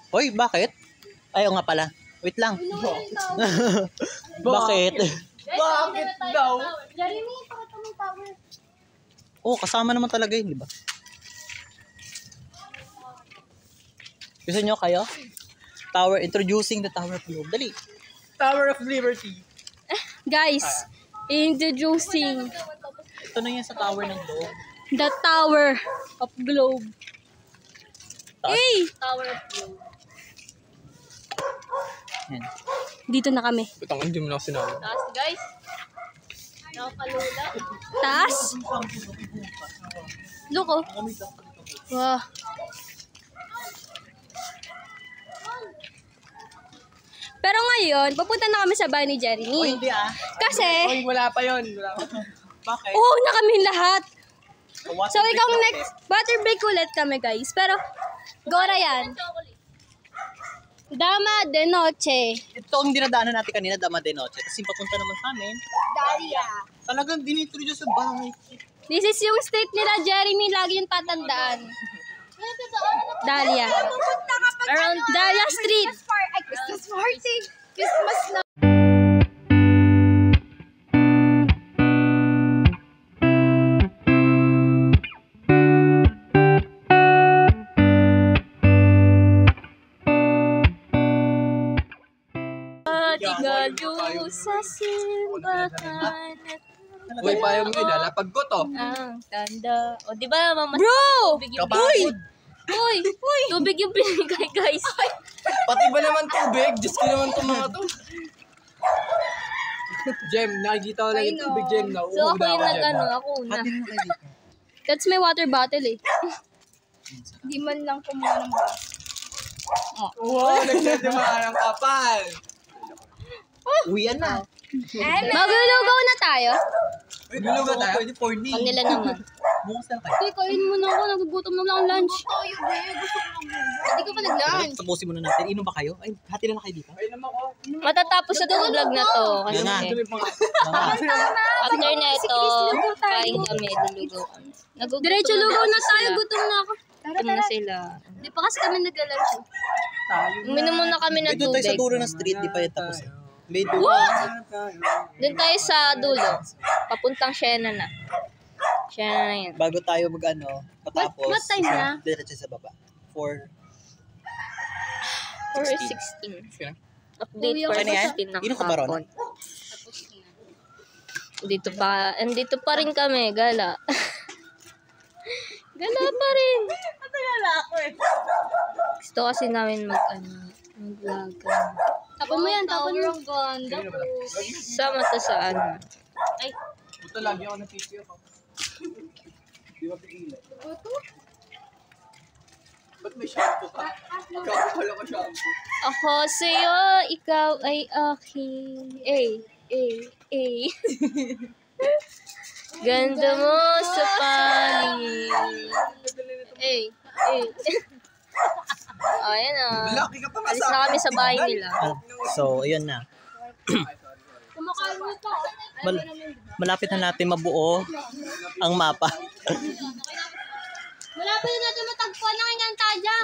Hoy, bakit? Ayaw nga pala. Wait lang. Bakit? Bakit daw? Jeremy, pakita mo yung tower. Oh, kasama naman talaga yun, di ba? Gusto nyo kayo? Tower, introducing the Tower of Globe. Dali. Tower of Liberty. Guys, introducing Ito na yan sa Tower ng Globe. the Tower of Globe. Hey! Tower of Blue. Yan. Dito na kami. Butang hindi mo na ako sinabi. Tapos guys, nakakalula. Taas. Look, oh. Wow. Pero ngayon, papunta na kami sa bahay ni Jeremy. Hindi ah. Kasi, Uy, wala pa yun. Wala pa. Bakit? oo na kami lahat. Water So, break ikaw natin. next, water break ulit kami, guys. Pero, Gora yan. Dama de noche. Ito ang dinadaanan natin kanina, Dama de Noche. Kasi papunta naman sa amin. Dalia. Talagang dinintroduce sa bahay. This is yung street nila, Jeremy. Lagi yung tatandaan. Dahlia. Pupunta ka pag Around Dahlia Street. Christmas party. Christmas na. Tigalo sa simbahan at Uy, payong yun. Lapag ko to. ang tanda. O, di ba, mamas Bro! tubig yung Kapagod. Uy! Tubig yung binigay, guys. Pati ba naman tubig? Diyos ko naman itong mga to. Jem, nakikita ko lang yung tubig, Jem. So, ako yung nag-ano, ako na. That's my water bottle eh. Di man lang kumuha ng bus. Wow, nagsasamaan ang kapal. Uwian na. Maglulugaw na tayo. Wait, luluga tayo? Pwede for me. Ang nila naman. Bukas na kayo. Hindi, kain mo na ako. Nagugutom na lang ang lunch. Hindi ka pa nag-lunch. Tapusin muna natin. Inom ba kayo? Ay, hati na kayo dito. Ayun naman ko. Matatapos na itong vlog na to. Kasi Yan nga. after na ito, kain kami, lulugaw kami. Nagugutom Diretso na lugaw na kasi tayo. sila. Gutom na ako. Gutom na sila. Di pa kasi kami nagla-lunch. Uminom muna kami ng Doon tayo sa tubig. dulo ng street. Di pa yan tapos eh. May dulo. Doon tayo sa dulo. Papuntang Siena na. Siena na yan. Bago tayo mag-ano, patapos. What time na? Diretso sa baba. 4. 4:16. Update Uy, for Ano yan? 16 ng Inom ka ba ron? hapon. Dito pa rin kami, gala. Gala pa rin. Gusto kasi namin mag-vlog. Tapon mo yan, tapon mo. Sama to sa ano. Ay, Buto lagi ako ng tissue ako. Di ba pigilan? Ba't may shampoo ka? Ikaw pala ko shampoo. ako sa'yo, ikaw ay akin. Ganda mo sa panig. Ayan ah. Laki ka pa Alis na kami sa bahay nila. So, ayun na. Malapit na natin mabuo ang mapa. Malapit na natin matagpuan ng Encantadia.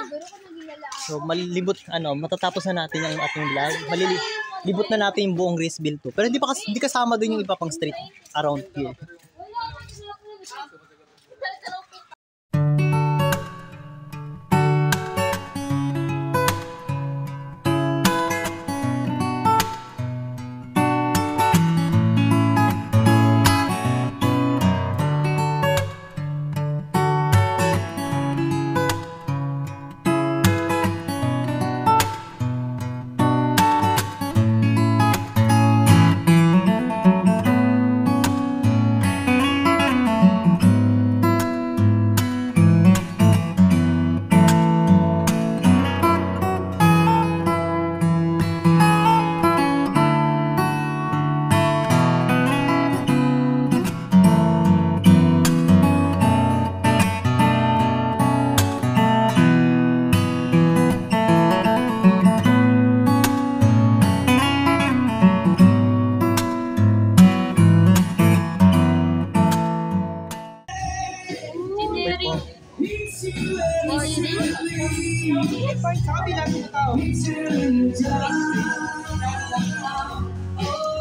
So, matatapos na natin yung ating vlog. Libot na natin yung buong Grisville to. Pero hindi kasama dun yung iba pang street around here.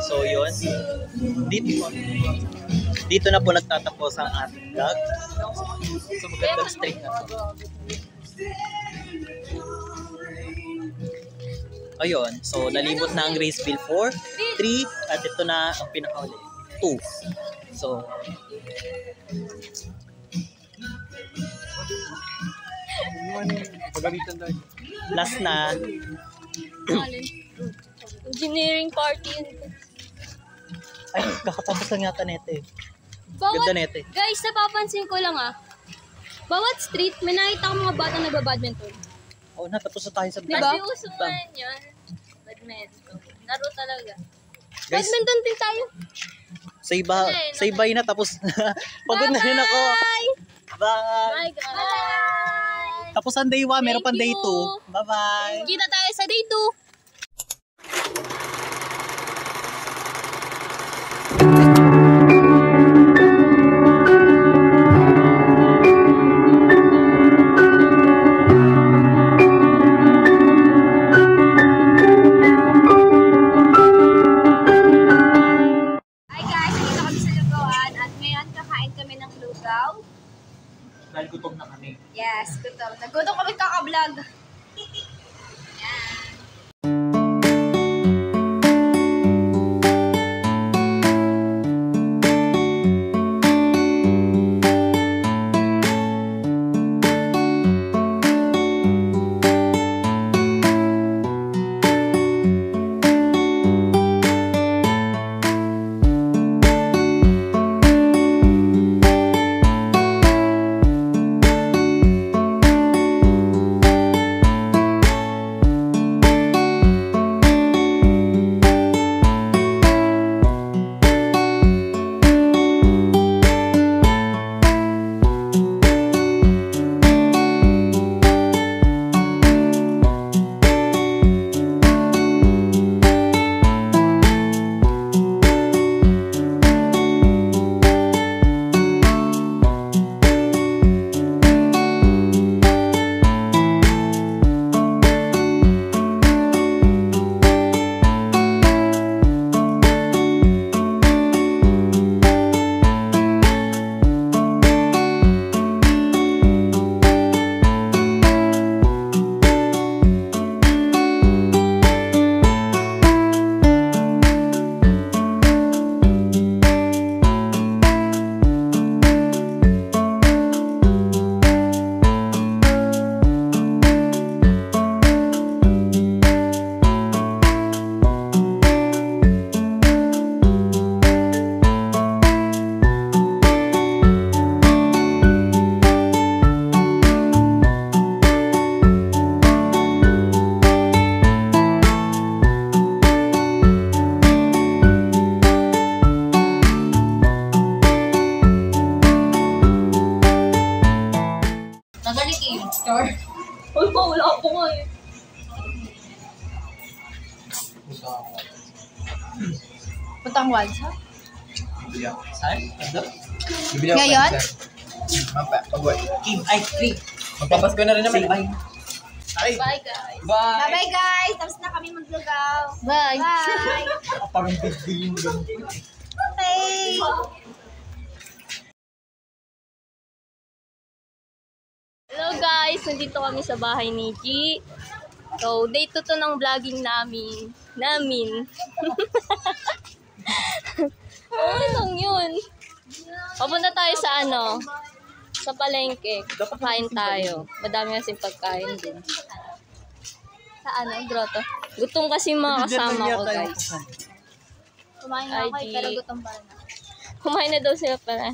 So yun, dito na po nagtatapos ang ating vlog. So magandang stream na to. Ayun, so nalimot na ang race bill 4, 3, at ito na ang pinakauli, 2. So, last na. Engineering party yun. Ay, kakatapos lang yata nito eh. Bawat, Ganda nito eh. guys, napapansin ko lang bawat street, may nakita ko mga batang nagbabadminton. Oh, natapos na tayo sa vlog. Diba? Kasi uso mo yan. Badminton. Laro talaga. Guys, Badminton din tayo. sa iba na tapos pagod na rin ako. Bye! Bye guys! Tapos ang day 1, meron pang day 2. you. Bye-bye! Kita tayo sa day 2. Hi guys, dito kami sa Lugawan at ngayon kakain kami ng lugaw. Dahil gutom na kami. Yes, gutom. Nagutom kami kaka-vlog. Wala ako nga eh. Putang wansa. Saan? Ano? Ngayon? Kim, ay, Kim. Magpapasko na rin naman. Say bye. Ay, Bye guys. bye! Bye-bye guys! Tapos na kami maglugaw. Bye. Bye! Parang big deal yung ganun. Okay! Hello guys, nandito kami sa bahay ni G. So, day 2 to ng vlogging namin. Ano lang yun? Papunta tayo sa ano? Sa palengke. Kain tayo. Madami kasing pagkain din. Sa ano? Grotto. Gutom kasi yung mga kasama ko guys. Kumain na ako IG. pero gutom pa na. Kumain na daw sila pala.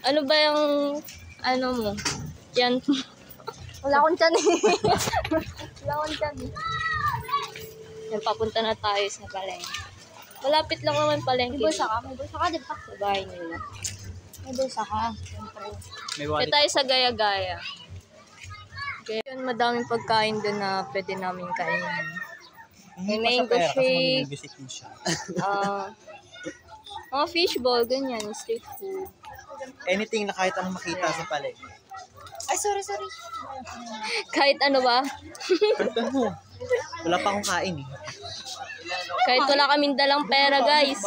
Ano ba yung ano mo? Yan. Wala akong tiyan eh. Wala akong tiyan eh. Yan, papunta na tayo sa palengke. Malapit lang naman palengke. May bulsa ka? May bulsa ka, di ba? Sa bahay nila. May bulsa ka. Siyempre. May Kaya wallet. tayo sa Gaya-Gaya. Kaya yun, madaming pagkain doon na pwede namin kainin. Hindi May pa siya mango pera kasi shake. mag-visit mo siya. Mga fishball, ganyan, street food. Anything na kahit anong makita sa palengke. Ay, sorry. Kahit ano ba? Kahit ano. Wala pa akong kain eh. Kahit wala kaming dalang pera, guys.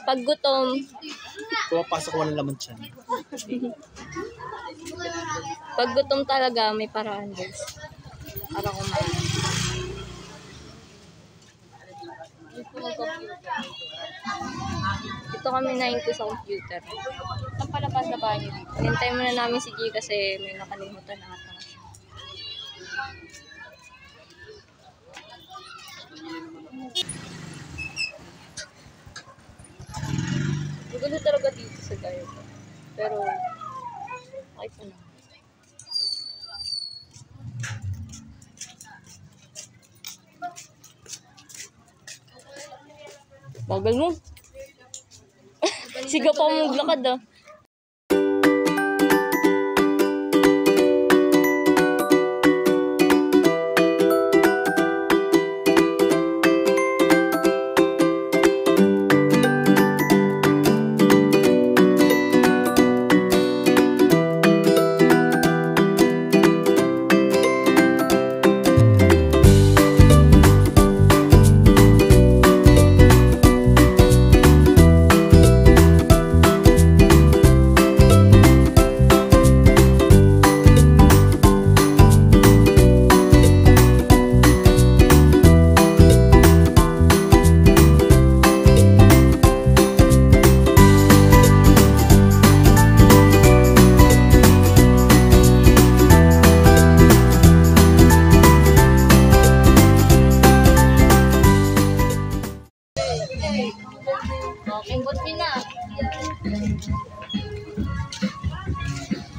Pag gutom, Pumapasok ko ng laman tiyan. pag gutom talaga, may paraan, guys. Para kumain. Ito kami na-into sa computer. Saan pala ba niyo dito? Hintay muna namin si G kasi may nakalimutan na ata siya. Magulo talaga dito sa Gayo. Pero, okay pa na. Bagal mo. Siga pa mo maglakad ah.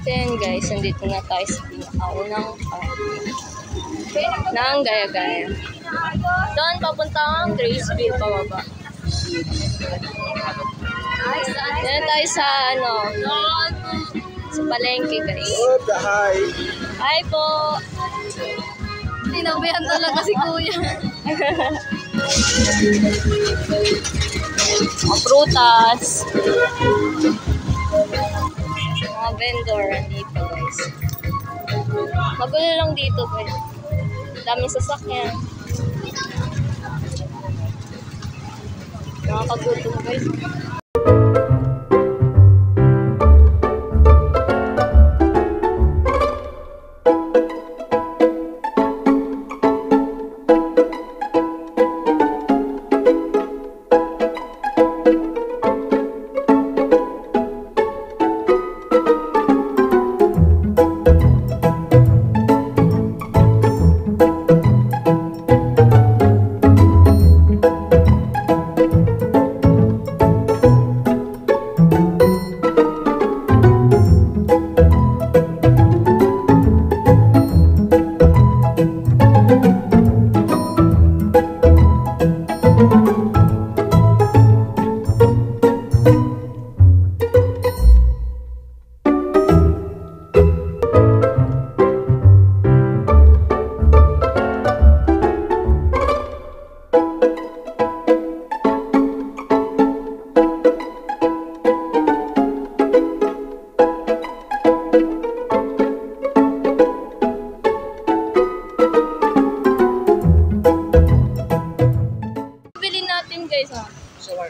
Then guys, nandito na tayo sa pinakaunang ng Gaya-Gaya. Doon papuntang Graceville pababa. Then tayo sa sa palengke guys. Hi po! Tinabihan talaga si kuya. Mga prutas. Mga vendor dito guys. Magulo lang dito guys. Daming sasakyan. Nakakagutom guys.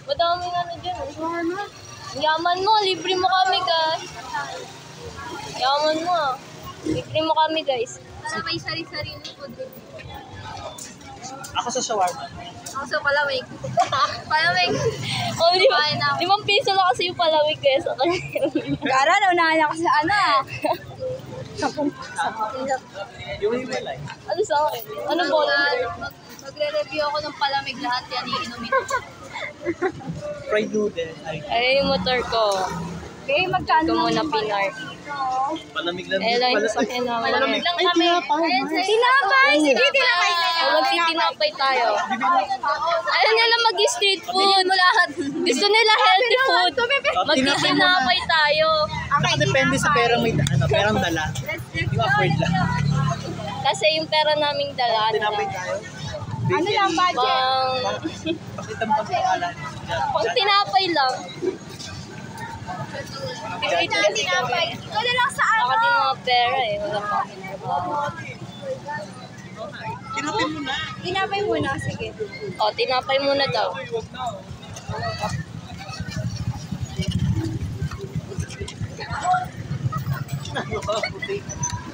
Madaming dyan. Ang yaman mo, libre mo kami guys. Yaman mo. Libre mo kami guys. Para may sari-sarili po din. Ako sa shawarma. Ako sa palamig. Palamig. Oh, 5 piso lang kasi yung palamig guys. Gara, naunahan ako sa Yung himalay. Ano sa akin? Ano ba? Magre-review ako ng palamig lahat yan iinumin. Fried noodle. Ay, yung motor ko. Okay, magkano? Ito muna pinar. Palamig lang. Eh, lang yung sasakyan namin. Palamig lang kami. Tinapay! Sige, tinapay na O, magtitinapay tayo. Ayaw nila mag-street food. Gusto nila healthy food. Magtitinapay tayo. Nakadepende sa perang may perang dala. Yung afford lang. Kasi yung pera naming dala. Tinapay tayo. Ano lang budget? Pang... Bakit Pakita mo ang pangalan. Pang tinapay lang. Ito ang tinapay. Ikaw na lang sa ano. Baka din mga pera eh. Wala pa akong trabaho. Tinapin mo na. Tinapay muna, sige. O, tinapay muna daw.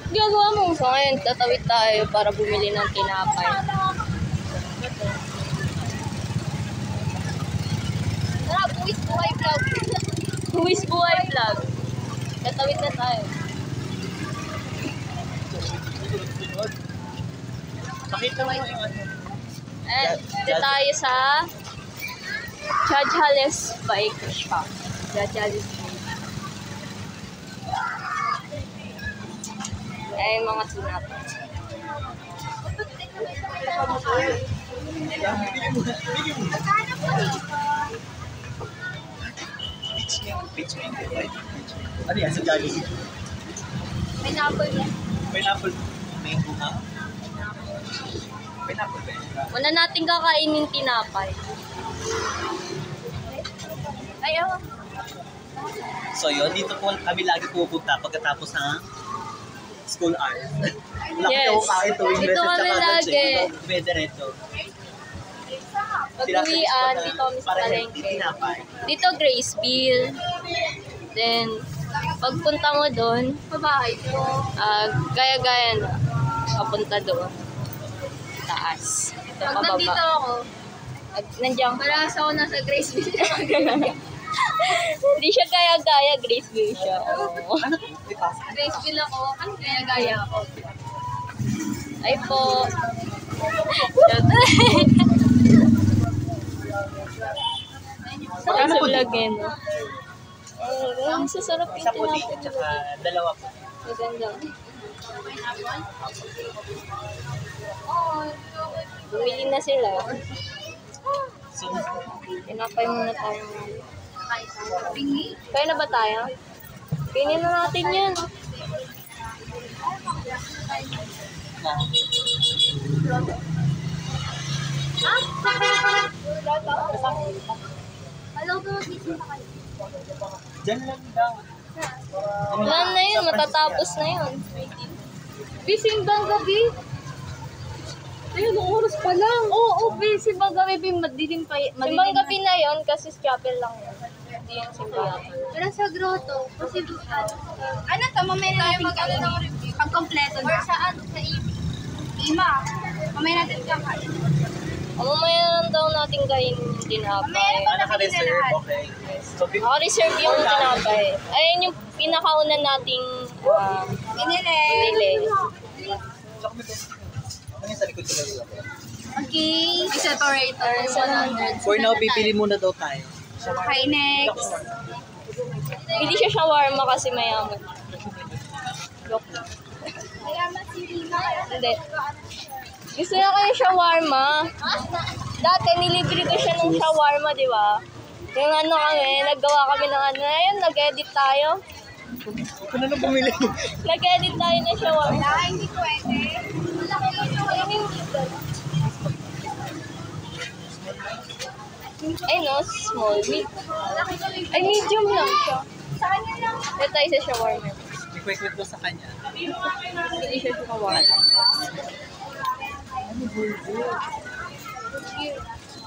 Gagawa mo. So ngayon, tatawid tayo para bumili ng tinapay. Tara, buwis buhay vlog. Huwis buhay vlog. Tatawid na tayo. Pakita mo yung ano. And dito tayo sa Jajales Bike Shop. Jajales Bike. Ay, mga tinapay. Peach ano yan? Sa Jollibee? Pineapple yan. Pineapple. Mango nga. Pineapple ba yun? Una natin kakainin tinapay. Ayaw. So yun, dito po kami lagi pupunta pagkatapos ng school hours. Laki Yes. ako kain tuwing Dito recess kami tsaka lagi. lunch. Diretso. Pag-uwian, dito kami sa palengke. Tinapay. Dito Graceville. Then, pagpunta mo doon, Pabahay ko. gaya-gaya na. Papunta doon. Taas. Ito Pag nandito pababa. ako, Nandiyan ka. parang ako nasa Graceville. Hindi siya gaya-gaya, Graceville siya. Oo. Graceville ako, ano gaya-gaya ako. Ay po. Ay, sa vlog eh, no? Ang sasarap yung Isa po di, tinapay. tsaka dalawa po. Maganda. Bumili na sila. So, Tinapay muna tayo. Bingi. Kaya na ba tayo? Pinin na natin yan. Alam ko, dito na kayo. dyan lang daw. Wala na yun, matatapos na yun. Bising bang gabi? Ayun, ang oras pa lang. Oo, busy bang gabi? Madilim pa. Simbang gabi na yun kasi chapel lang yun. Hindi yan simbahan. Pero sa grotto, kasi ano to, mamaya natin kakain. Pag kompleto na. Or saan? Sa Ima. Mamaya natin kakain. Mamaya lang daw natin kainin yung tinapay. Naka-reserve, okay. So, Naka-reserve yung tinapay. Ayun yung pinakauna nating Binili. binili. ano yung sa likod ko lang? Okay. May separator. 100. For now, pipili muna daw tayo. Okay, next. Hindi siya shawarma kasi mayaman. Joke lang. Mayaman si Rina. Hindi. Gusto niya ko yung shawarma. Dati nilibre ko siya ng shawarma, di ba? Yung ano kami, naggawa kami ng ano. Ayun, nag-edit tayo. Huwag ko na lang bumili. Nag-edit tayo ng shawarma. Wala, hindi pwede. Malaki yung shawarma. Ay no, small. Ay, medium lang siya. Sa kanya lang. Ito tayo sa shawarma. I-quick ko sa kanya. Hindi siya shawarma.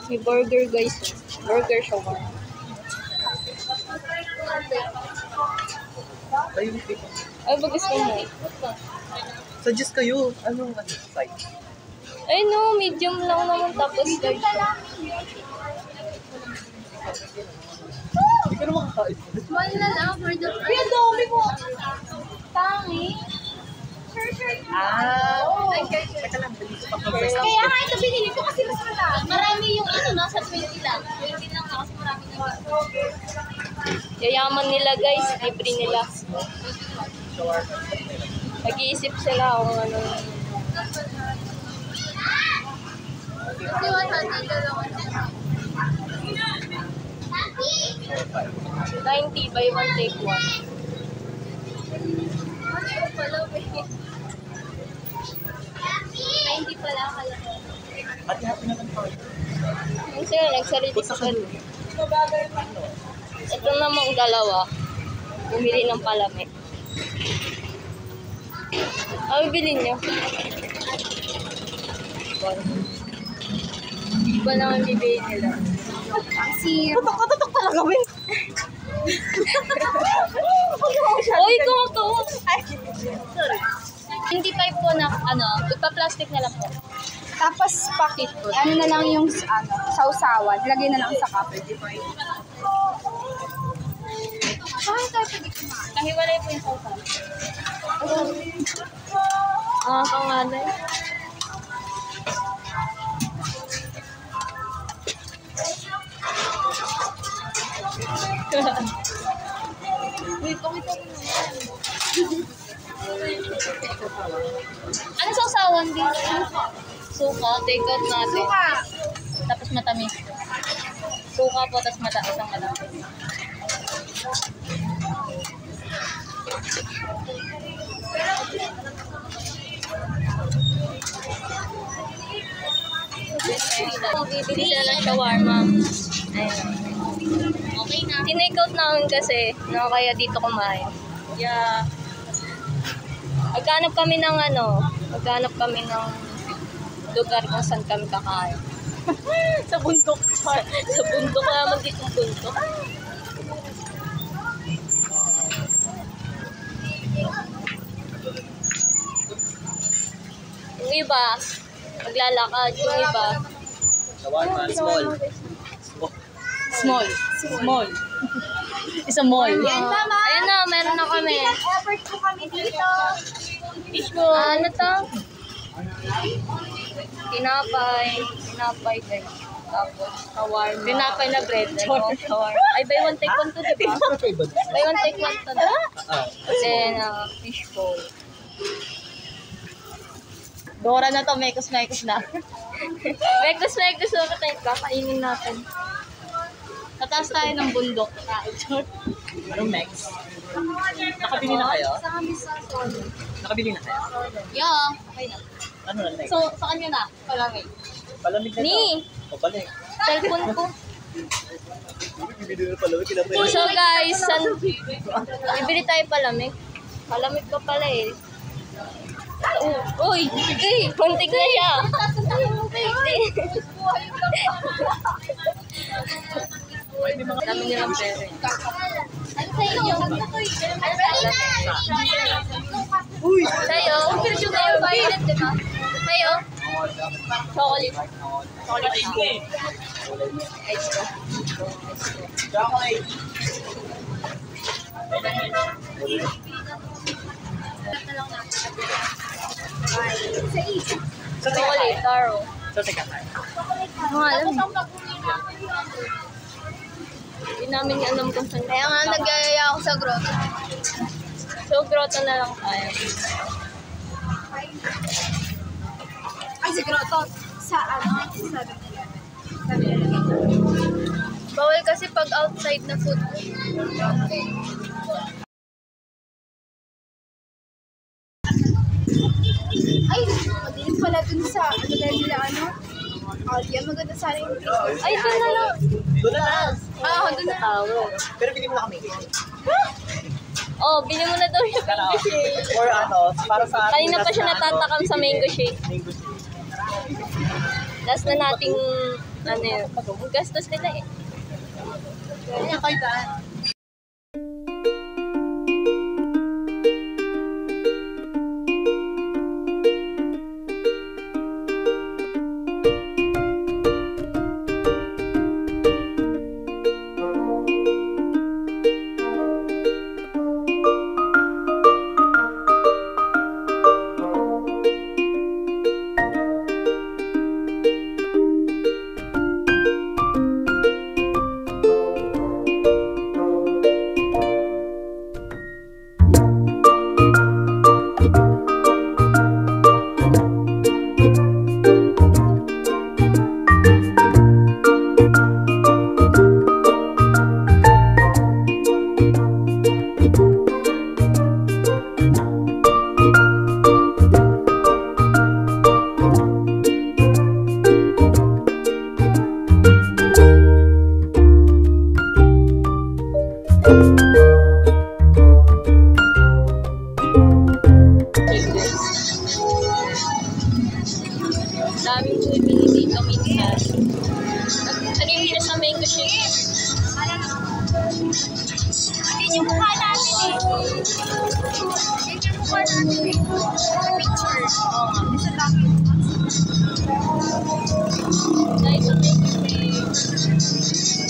May burger guys. Burger shawarma. Kayo, pick. Ay, ba gusto mo? Suggest kayo. Anong site? Ay no, medium lang naman tapos large siya. Hindi ka naman kakain. Small na lang for the first. Ang dami mo. Tangi. Sure. Teka lang, bilis pa kung Kaya nga ito binili ko kasi mas malaki. Marami yung ano, nasa 20 lang. 20 lang kasi marami na. Yayaman nila guys, libre nila. Nag-iisip sila kung ano. Kasi 100 dalawa na. 90, buy one, take one. Ano pala, 90 pala kala. Hati-hati naman tayo. Yung sila, nagsarili sa ganun. Ito namang dalawa. Bumili ng palamig. Ano bilhin niyo? Iba naman bibili nila. Ang sir. Tutok talaga, Win. Uy, kumato! Sorry. 25 po na, ipa-plastic na lang po. Tapos, ano na lang yung sausawan. Lagay na lang sa cup. Saan tayo pwede kumain? Kahiwalay po yung sausawan. Panganay. Ano sausawan din? Suka, take out natin. Suka. Tapos matamis. Suka po, tapos mataas ang matamis. Bibili sila ng shawarma. Ayun. Okay na. Tinake out namin kasi, kaya dito kumain. Yeah. Maghanap kami ng lugar kung saan kami kakain. Sa bundok. Sa bundok naman dito ang bundok. Yung iba, maglalakad. Yung iba, Shawarma, small. Small. Isa mall. Yan, mama. ayan na, meron na kami. Effort po kami dito. Ano to? Tinapay din. Tapos, shawarma. Tinapay na bread. Shawarma. Ay, buy one take one to, diba? Buy one take one to. Then, fish bowl. Dora na to, mekos na. Mekos na tayo. Kakainin natin. Tataas tayo ng bundok. Anong next? Nakabili na kayo? Nakabili na kayo? Yeah, okay na. Ano na next? So, sa kanya na, palamig. Palamig na Ni! ito. O, balik. Cellphone ko. Bibili na palamig. Kinapay. So guys, bibili tayo palamig. Palamig pa pala eh. Uy! Muntik na siya! Dami nilang pera. Ano sa inyo? Uy! Sa'yo? Sa'yo, violet, diba? Sa'yo? Chocolate. Chocolate. Chocolate. Chocolate, taro. So, teka tayo. Hindi namin alam kung saan. Kaya nga, nagyayaya ako sa grotto. So, grotto na lang tayo. Ay, sa grotto. Sa sa 7-Eleven. Bawal kasi pag outside na food. Ay, madilim pala dun sa, nila, Alia, maganda sana yung place. Ay, doon na lang. Doon na lang. Doon na. Pero bili mo na kami. Oh, bili mo na daw yung mango shake. Or para sa atin. Kanina pa siya natatakam sa mango shake. Mango shake. Last na nating, gastos nila eh. Kaya tayo daan. Yun yung mukha natin eh. Yun yung mukha natin eh. Picture. Isa lang yun. Guys,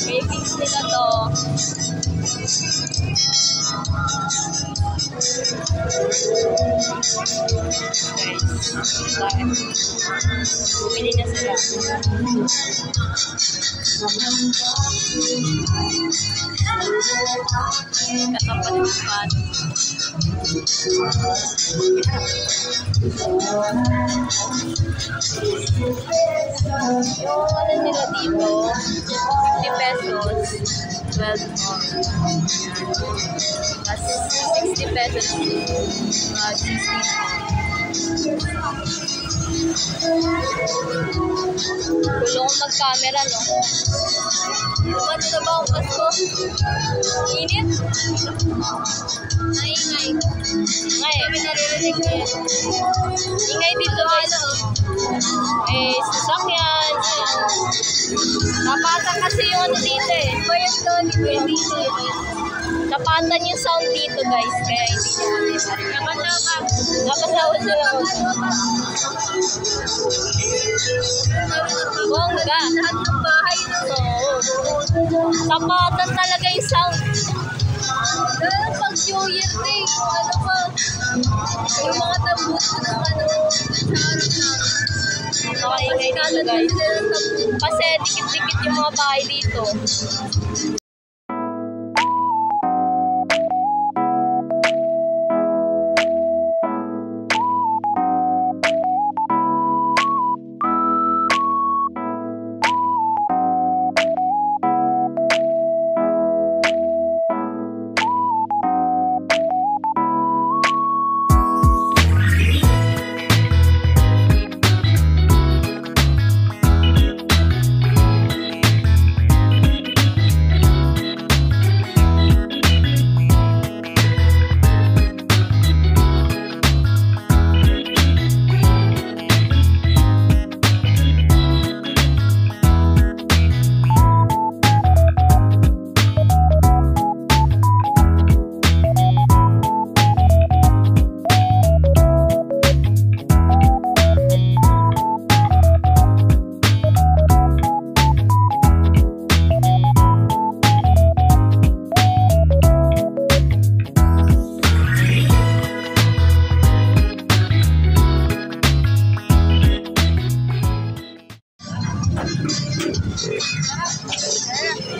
cravings nila to. Bumili na sila. Katapat yung pan. Yung ano nila dito, 50 pesos, 12 more. Mas 60 pesos, 60. Gulong mag-camera, no? Lumado na ba ang pasko? Init? Naingay. Ingay. Kami naririnig ko yan. Ingay dito, guys. May sasakyan. Napatan kasi yung ano dito eh. Bayad doon, hindi Napatan yung sound dito, guys. Kaya hindi niya kami marinig. Nakasawa sila. Bongga. lahat ng bahay na. Tapatan talaga yung sound. Lalo pag New Year Day, ano pa, yung mga tambuto ng ano, Nakaingay dito, guys. Kasi dikit-dikit yung mga bahay dito.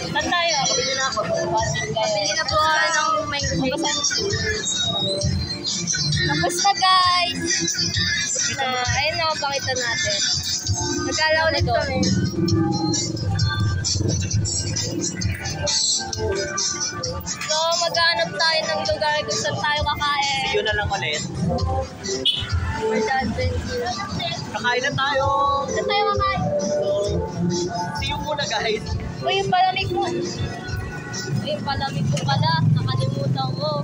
Saan tayo? Pabili na ako. Pabili na po ng mango. Tapos na guys. Ayun na, pakita natin. Nagkala ulit kami. So, maghanap tayo ng lugar kung saan tayo kakain. See you na lang ulit. Kakain na tayo. Saan tayo kakain? So, see you muna guys. Uy, yung palamig mo. Uy, yung palamig ko pala. Nakalimutan ko.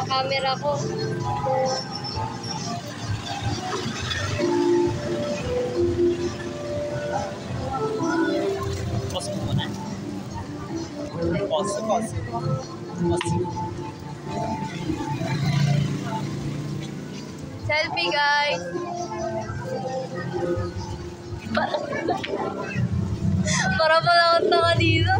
Camera ko. Pause mo muna. Pause. Selfie guys. Para pala akong tanga dito.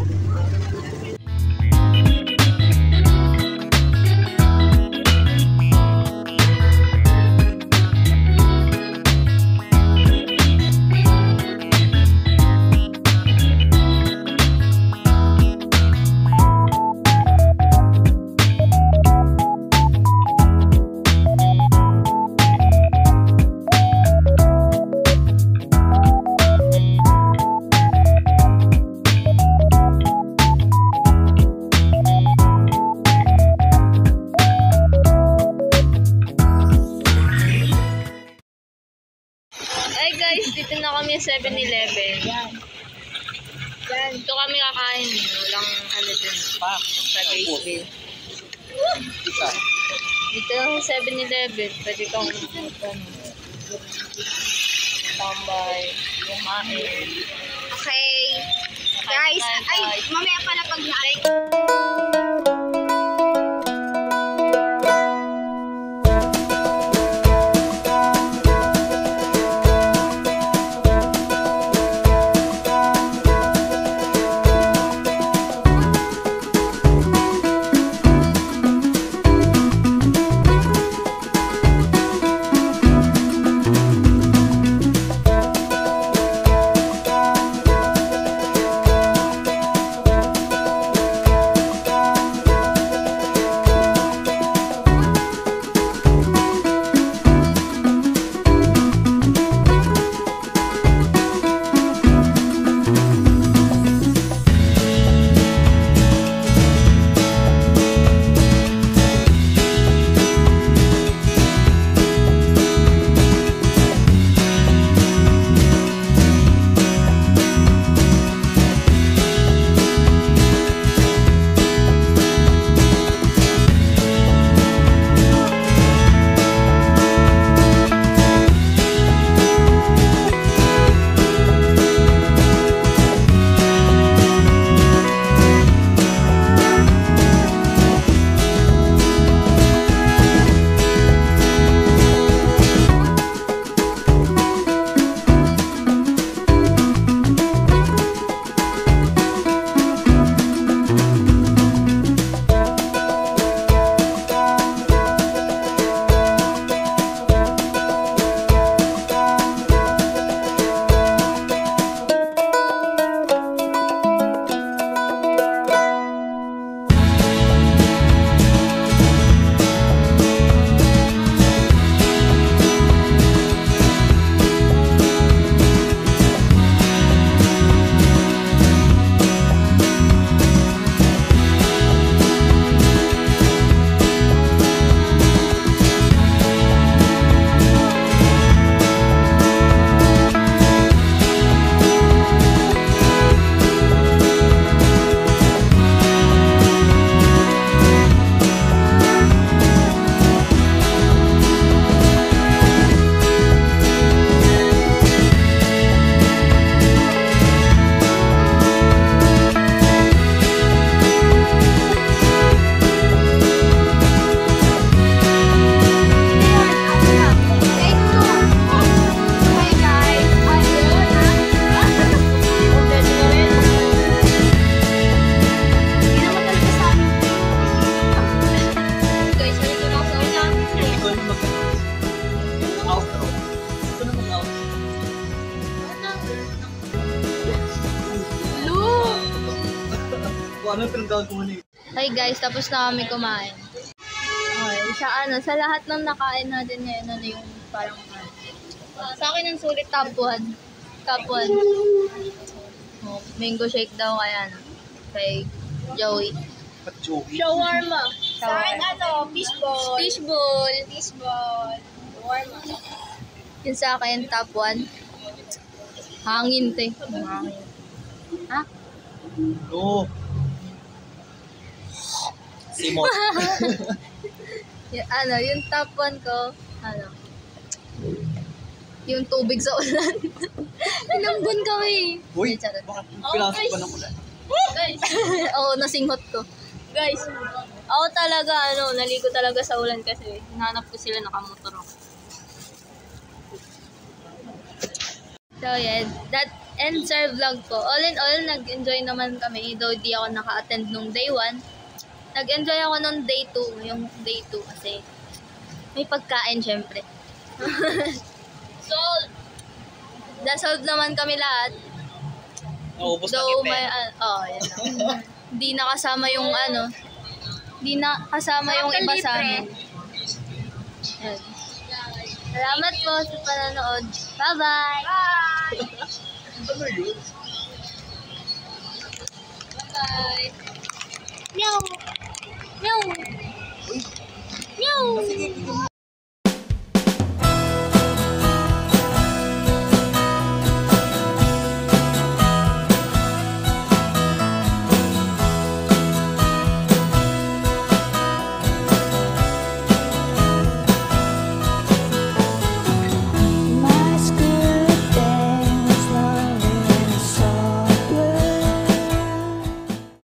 Ay guys, dito na kami sa 7-Eleven. Yan. Ito kami kakain. Walang ano dun pa sa Graysville. Dito lang sa 7-Eleven. Pwede kang tambay, kumain. Okay. Guys, ay, mamaya pala pag Ano pinagdawag ko muna Hi guys, tapos na kami kumain. Okay, sa lahat ng nakain natin ngayon, ano yung parang, sa akin ang sulit top 1. Top 1. Oh, mango shake daw kaya kay Joey. Shawarma. Sa akin, fishball. Fishball. Fishball. Shawarma. Yun sa akin, top 1. Hangin, te. Hangin. Ha? Oo. Simot. Yung top 1 ko, yung tubig sa ulan. Nalambon kami. Uy, Charot. bakit pinasok pa ng ulan? Guys. Oo, nasinghot ko. Guys, ako talaga, naligo talaga sa ulan kasi hinanap ko sila nakamotor ako. So yeah, that ends our vlog ko. All in all, nag-enjoy naman kami, though di ako naka-attend nung day 1. Nag-enjoy ako nung day 2, yung day 2 kasi may pagkain syempre. Solved! Na-solve naman kami lahat. Naubos na Though yung may, pera. yan lang. Hindi nakasama yung hindi nakasama yung iba sa amin. Yan. Salamat po sa panonood. Bye-bye! Ano yun? Bye-bye! Meow.